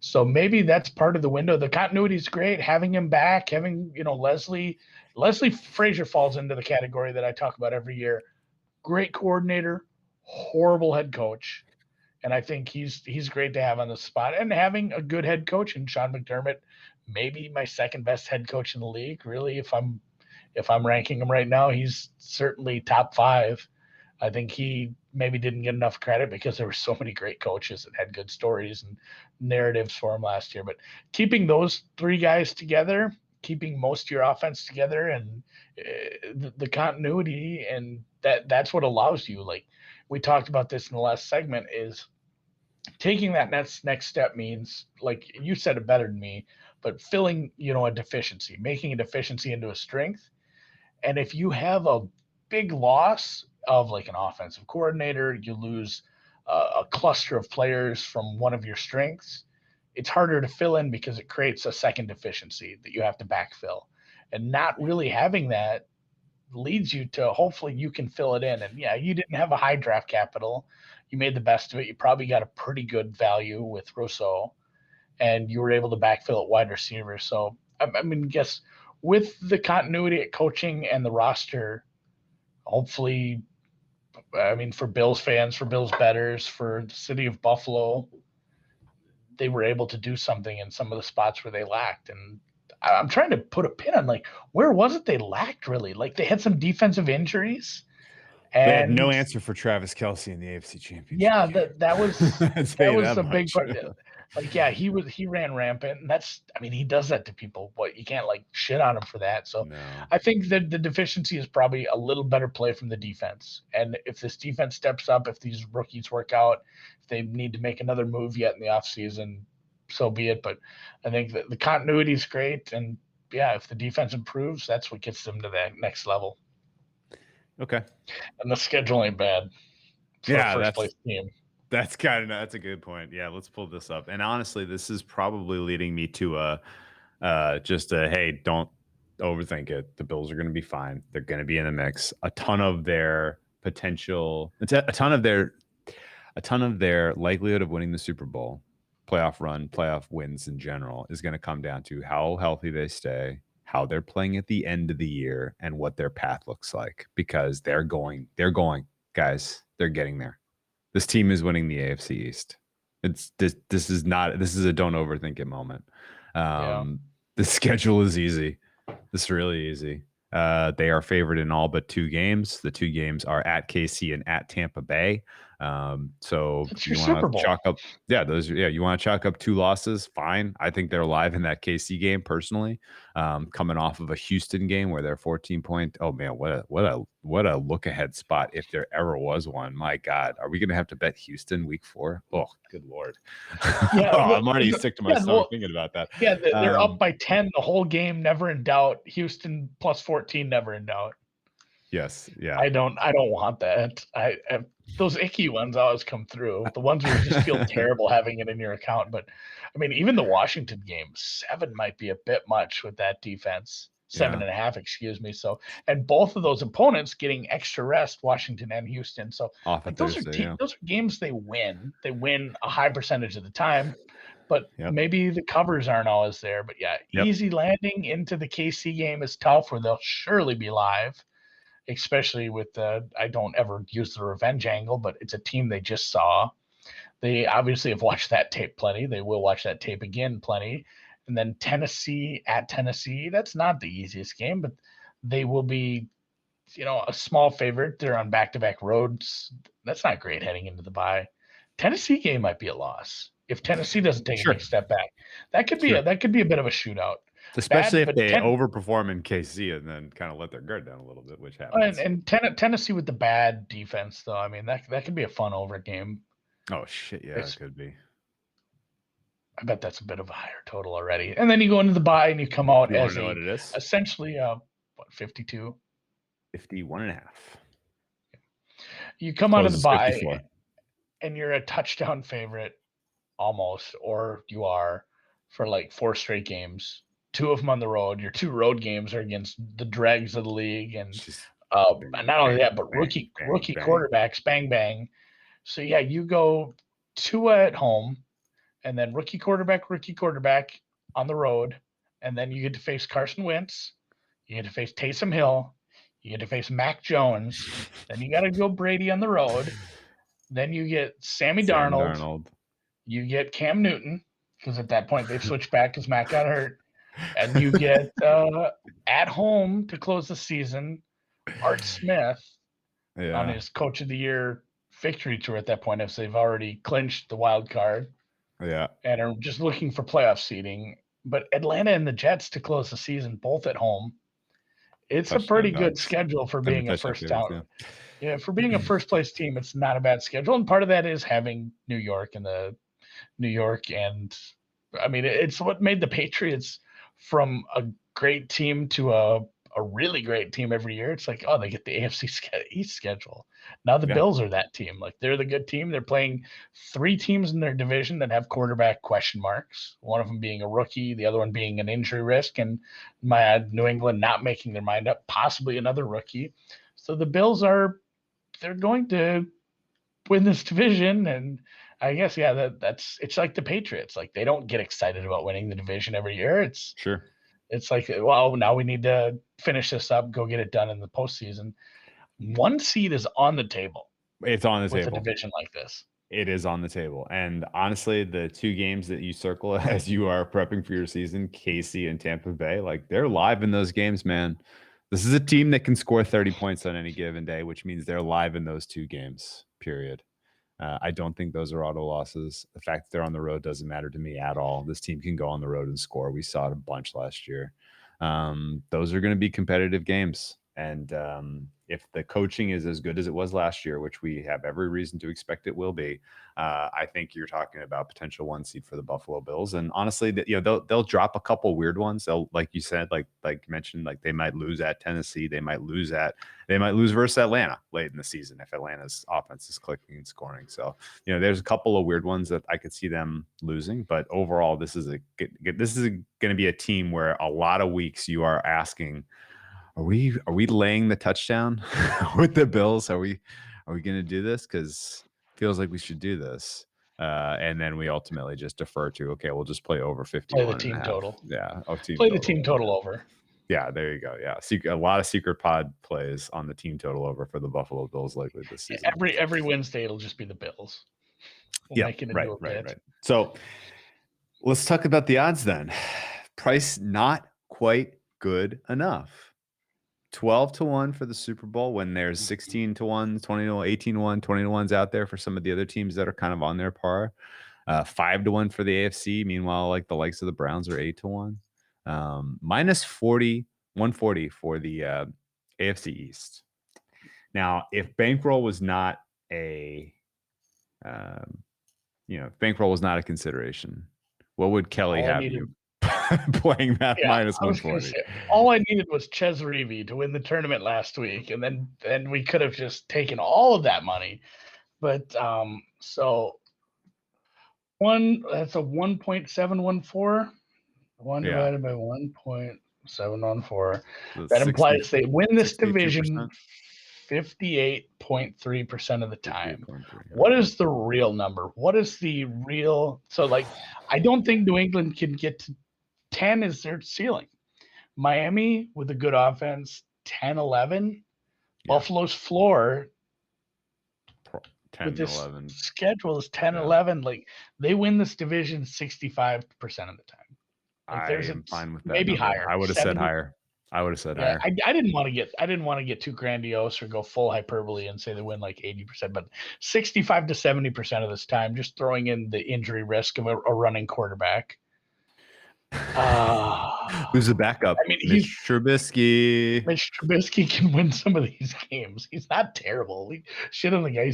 So maybe that's part of the window. The continuity is great. Having him back, having, Leslie Frazier falls into the category that I talk about every year. Great coordinator, horrible head coach. And I think he's great to have on the spot. And having a good head coach in Sean McDermott, maybe my second best head coach in the league. Really, if I'm ranking him right now, he's certainly top 5. I think he maybe didn't get enough credit because there were so many great coaches that had good stories and narratives for him last year. But keeping those 3 guys together, keeping most of your offense together, and the continuity, and that's what allows you. Like we talked about this in the last segment, is taking that next step means, like you said it better than me, but filling a deficiency, making a deficiency into a strength. And if you have a big loss of like an offensive coordinator, you lose a cluster of players from one of your strengths, it's harder to fill in because it creates a second deficiency that you have to backfill. And not really having that leads you to hopefully you can fill it in. And yeah, you didn't have a high draft capital. You made the best of it. You probably got a pretty good value with Rousseau, and you were able to backfill at wide receiver. So, I mean, guess with the continuity at coaching and the roster, hopefully, I mean, for Bills fans, for Bills bettors, for the city of Buffalo, they were able to do something in some of the spots where they lacked. And I'm trying to put a pin on, like, where was it they lacked really? Like, they had some defensive injuries. And they had no answer for Travis Kelce in the AFC Championship. Yeah, that was a big part. Like, yeah, he ran rampant, and he does that to people, but you can't like shit on him for that. So No. I think that the deficiency is probably a little better play from the defense. And if this defense steps up, if these rookies work out, if they need to make another move yet in the offseason, so be it. But I think that the continuity is great, and yeah, if the defense improves, that's what gets them to that next level. Okay. And the schedule ain't bad for a first place team. That's a good point. Yeah, let's pull this up. And honestly, this is probably leading me to hey, don't overthink it. The Bills are going to be fine. They're going to be in the mix. A ton of their likelihood of winning the Super Bowl, playoff wins in general is going to come down to how healthy they stay, how they're playing at the end of the year, and what their path looks like, because they're going, guys, they're getting there. This team is winning the AFC East. This is a don't overthink it moment. The schedule is easy. This is really easy. They are favored in all but 2 games. The 2 games are at KC and at Tampa Bay. So it's you want to chalk up, you want to chalk up 2 losses, fine. I think they're alive in that KC game personally. Coming off of a Houston game where they're 14 point. Oh man, what a look ahead spot if there ever was one. My God, are we going to have to bet Houston week 4? Oh, good Lord. Yeah, I'm already sick to my stomach thinking about that. Yeah, they're up by 10 the whole game, never in doubt. Houston plus 14, never in doubt. Yes, yeah. I don't want that. I those icky ones always come through. The ones where you just feel terrible having it in your account. But I mean, even the Washington game, 7 might be a bit much with that defense. 7.5, excuse me. So, and both of those opponents getting extra rest, Washington and Houston. So, those are games they win. They win a high percentage of the time, but maybe the covers aren't always there. But easy landing into the KC game is tough, where they'll surely be live. Especially with I don't ever use the revenge angle, but it's a team they just saw. They obviously have watched that tape plenty. They will watch that tape again plenty. And then Tennessee at Tennessee, that's not the easiest game, but they will be, a small favorite. They're on back-to-back roads. That's not great heading into the bye. Tennessee game might be a loss if Tennessee doesn't take a big step back. That could be a bit of a shootout. Especially if they overperform in KC and then kind of let their guard down a little bit, which happens. And Tennessee with the bad defense, though, I mean, that could be a fun over game. Oh, shit, yeah, it could be. I bet that's a bit of a higher total already. And then you go into the bye and you come out as what it is? Essentially, 52? 51.5. You come out of the bye and you're a touchdown favorite almost, or you are for like 4 straight games. 2 of them on the road. Your 2 road games are against the dregs of the league, and not only that, but rookie quarterbacks, bang. So you go Tua at home, and then rookie quarterback on the road, and then you get to face Carson Wentz, you get to face Taysom Hill, you get to face Mac Jones, then you got to go Brady on the road, then you get Sam Darnold, you get Cam Newton, because at that point they've switched back because Mac got hurt. And you get at home to close the season, Art Smith on his Coach of the Year victory tour at that point, as they've already clinched the wild card. Yeah. And are just looking for playoff seeding. But Atlanta and the Jets to close the season, both at home. It's a pretty good schedule for being a first down. Yeah, for being a first place team, it's not a bad schedule. And part of that is having New York and I mean, it's what made the Patriots from a great team to a really great team every year. It's like, they get the AFC East schedule. Now the Bills are that team. Like, they're the good team. They're playing 3 teams in their division that have quarterback question marks, one of them being a rookie, the other one being an injury risk, and New England not making their mind up, possibly another rookie. So the Bills they're going to win this division, and I guess it's like the Patriots. Like, they don't get excited about winning the division every year. It's like, well, now we need to finish this up, go get it done in the postseason. 1 seed is on the table. It's on the table with a division like this. It is on the table, and honestly, the 2 games that you circle as you are prepping for your season, KC and Tampa Bay, like, they're live in those games, man. This is a team that can score 30 points on any given day, which means they're live in those 2 games. Period. I don't think those are auto losses. The fact that they're on the road doesn't matter to me at all. This team can go on the road and score. We saw it a bunch last year. Those are going to be competitive games. And if the coaching is as good as it was last year, which we have every reason to expect it will be, I think you're talking about potential 1 seed for the Buffalo Bills. And honestly, they'll drop a couple weird ones. They'll, like you said, like you mentioned, like they might lose at Tennessee. They might lose versus Atlanta late in the season if Atlanta's offense is clicking and scoring. So there's a couple of weird ones that I could see them losing. But overall, this is going to be a team where a lot of weeks you are asking, Are we laying the touchdown with the Bills? Are we going to do this? Because it feels like we should do this. And then we ultimately just defer to, okay, we'll just play over 51. Play the team total. Yeah. Play the team total over. Yeah, there you go. Yeah. A lot of secret pod plays on the team total over for the Buffalo Bills lately this season. Every Wednesday it'll just be the Bills. Right. So let's talk about the odds then. Price not quite good enough. 12-1 for the Super Bowl when there's 16-1, 20-1, 18-1, 20-1s out there for some of the other teams that are kind of on their par. 5-1 for the AFC. Meanwhile, like the likes of the Browns are 8-1. Minus 140 for the AFC East. Now, if bankroll was not a consideration, what would Kelly have you playing that minus 140? All I needed was Ches Reavy to win the tournament last week, and then we could have just taken all of that money. But so that's a 1.714. 1 divided by 1.714. That implies they win this division 58.3% of the time. What is the real number? What is the real? So, I don't think New England can get to 10 is their ceiling. Miami with a good offense, 10-11. Buffalo's floor 10, with this 11. schedule is 10-11. Like, they win this division 65% of the time. I am fine with that. Maybe number. higher. I would have said higher. higher. I didn't want to get too grandiose or go full hyperbole and say they win like 80%, but 65 to 70% of this time, just throwing in the injury risk of a running quarterback. Who's the backup? I mean, Mitch Trubisky. Mitch Trubisky can win some of these games. He's not terrible. Shit on the guy.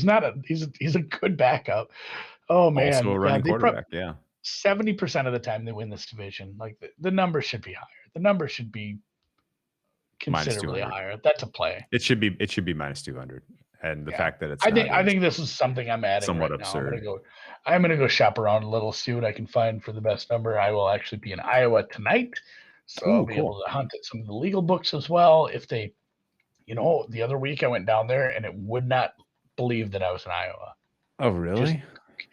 He's a good backup. Oh man, also a running quarterback. 70% of the time they win this division. Like the number should be higher. The number should be considerably higher. That's a play. It should be minus 200. And the fact that it's I think this is something I'm adding somewhat right absurd. Now. I'm gonna go shop around a little, see what I can find for the best number. I will actually be in Iowa tonight, so I'll be able to hunt at some of the legal books as well. If they, the other week I went down there and it would not believe that I was in Iowa. Oh, really?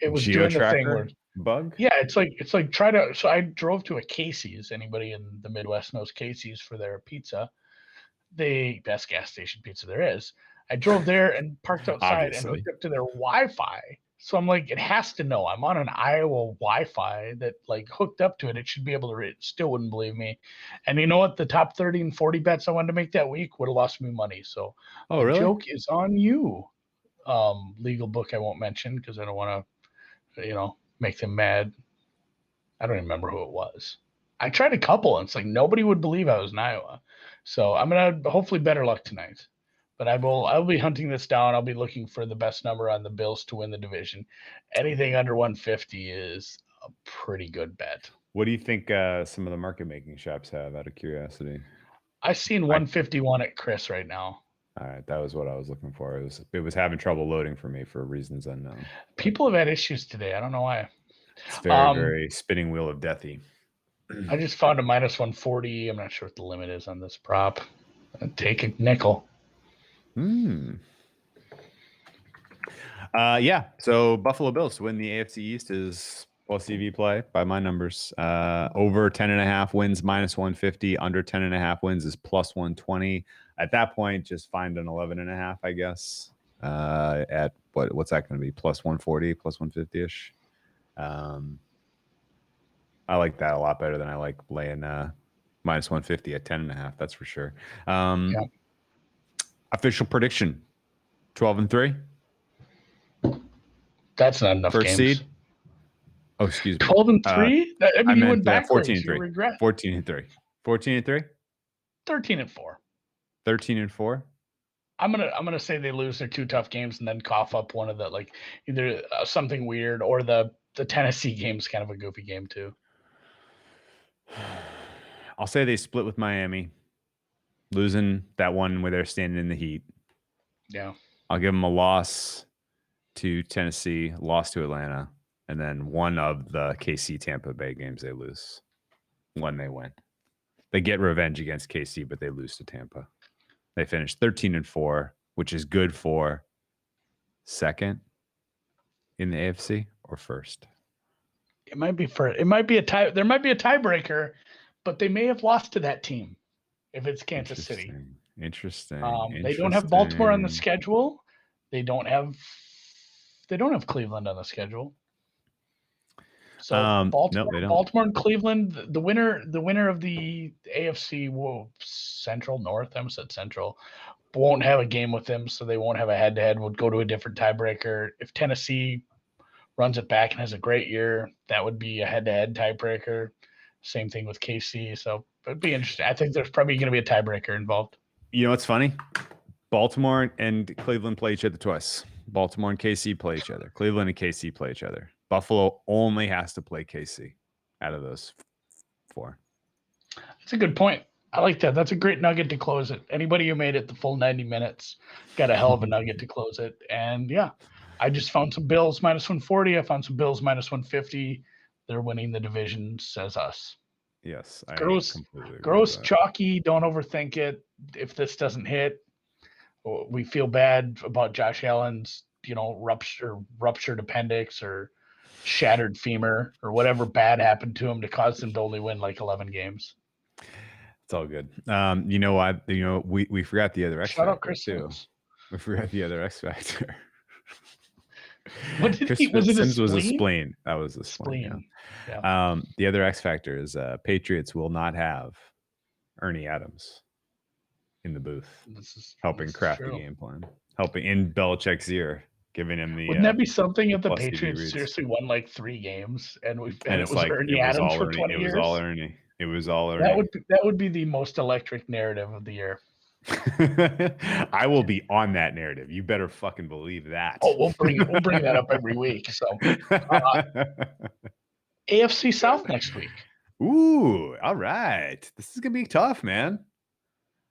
It was doing the thing where bug. Yeah, it's like So I drove to a Casey's. Anybody in the Midwest knows Casey's for their pizza, the best gas station pizza there is. I drove there and parked outside and hooked up to their Wi-Fi. So I'm like, it has to know I'm on an Iowa Wi-Fi that hooked up to it. It should be able to read. It still wouldn't believe me. And you know what? The top 30 and 40 bets I wanted to make that week would have lost me money. So the joke is on you. Legal book I won't mention because I don't want to, make them mad. I don't even remember who it was. I tried a couple and it's like nobody would believe I was in Iowa. So I'm going to hopefully better luck tonight. But I'll be hunting this down. I'll be looking for the best number on the Bills to win the division. Anything under 150 is a pretty good bet. What do you think some of the market making shops have, out of curiosity? I've seen 151 at Chris right now. All right, that was what I was looking for. It was having trouble loading for me for reasons unknown. People have had issues today. I don't know why. It's very, very spinning wheel of deathy. I just found a minus 140. I'm not sure what the limit is on this prop. Take a nickel. So Buffalo Bills to win the AFC East is plus EV play by my numbers. Over 10.5 wins minus 150. Under 10.5 wins is plus 120. At that point, just find an 11.5, I guess. At what's that going to be? Plus 140, plus 150-ish. I like that a lot better than I like laying minus 150 at 10.5. That's for sure. Official prediction: 12-3. That's not enough First games. seed. Oh, excuse me. 12-3? I mean, you meant went backwards. 14-3. You regret. 14-3. 14-3. 13-4. 13-4. I'm gonna say they lose their 2 tough games and then cough up one of the like either something weird or the Tennessee game's kind of a goofy game too. I'll say they split with Miami, losing that one where they're standing in the heat. Yeah. I'll give them a loss to Tennessee, loss to Atlanta, and then one of the KC Tampa Bay games they lose. One they win. They get revenge against KC, but they lose to Tampa. They finished 13-4, which is good for second in the AFC or first. It might be first. It might be a tie. There might be a tiebreaker, but they may have lost to that team if it's Kansas City. Interesting. They don't have Baltimore on the schedule. They don't have Cleveland on the schedule. So Baltimore and Cleveland, the winner of the AFC Central North, I almost said Central, won't have a game with them, so they won't have a head-to-head. Would go to a different tiebreaker. If Tennessee runs it back and has a great year, that would be a head-to-head tiebreaker. Same thing with KC. So it'd be interesting. I think there's probably going to be a tiebreaker involved. You know what's funny? Baltimore and Cleveland play each other twice. Baltimore and KC play each other. Cleveland and KC play each other. Buffalo only has to play KC out of those 4. That's a good point. I like that. That's a great nugget to close it. Anybody who made it the full 90 minutes got a hell of a nugget to close it. And yeah, I just found some Bills minus 140. I found some Bills minus 150. They're winning the division, says us. Yes. Gross, chalky. Don't overthink it. If this doesn't hit, we feel bad about Josh Allen's, ruptured appendix or shattered femur or whatever bad happened to him to cause him to only win like 11 games. It's all good. You know what? We forgot the other X Shout factor out Chris too. Sims. We forgot the other X factor. What did Chris he? Was it Sims a was a spleen. That was a spleen. Yeah. The other X factor is Patriots will not have Ernie Adams in the booth, helping craft the game plan, helping in Belichick's ear, giving him the. Wouldn't that be something if the Patriots seriously won like 3 games and it was like Ernie Adams for 20 years? It was all Ernie. It was all Ernie. That would be the most electric narrative of the year. I will be on that narrative. You better fucking believe that. Oh, we'll bring that up every week. So, AFC South next week. Ooh, all right. This is gonna be tough, man.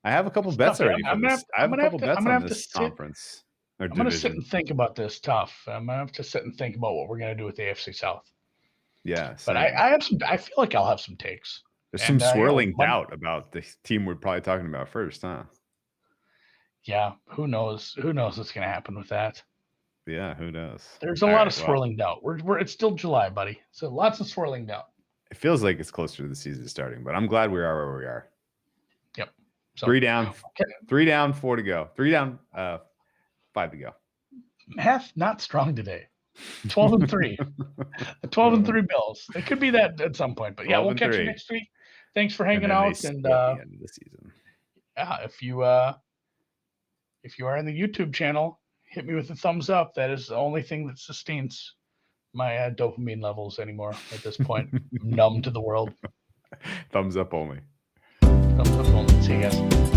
I have a couple bets already for this. I have a couple bets on this conference. I'm gonna sit and think about this. Tough. I'm gonna have to sit and think about what we're gonna do with the AFC South. Yeah, but I feel like I'll have some takes. There's some swirling doubt about the team we're probably talking about first, huh? Yeah, who knows? Who knows what's going to happen with that? Yeah, who knows? There's a lot of swirling doubt. It's still July, buddy. So lots of swirling doubt. It feels like it's closer to the season starting, but I'm glad we are where we are. Yep. So, 3 down, 4 to go. 3 down, 5 to go. Math not strong today. 12-3. 12-3 Bills. It could be that at some point, but yeah, we'll catch you next week. Thanks for hanging out. And the end of the season. Yeah, if you are in the YouTube channel, hit me with a thumbs up. That is the only thing that sustains my dopamine levels anymore at this point. I'm numb to the world. Thumbs up only. Thumbs up only. See you guys.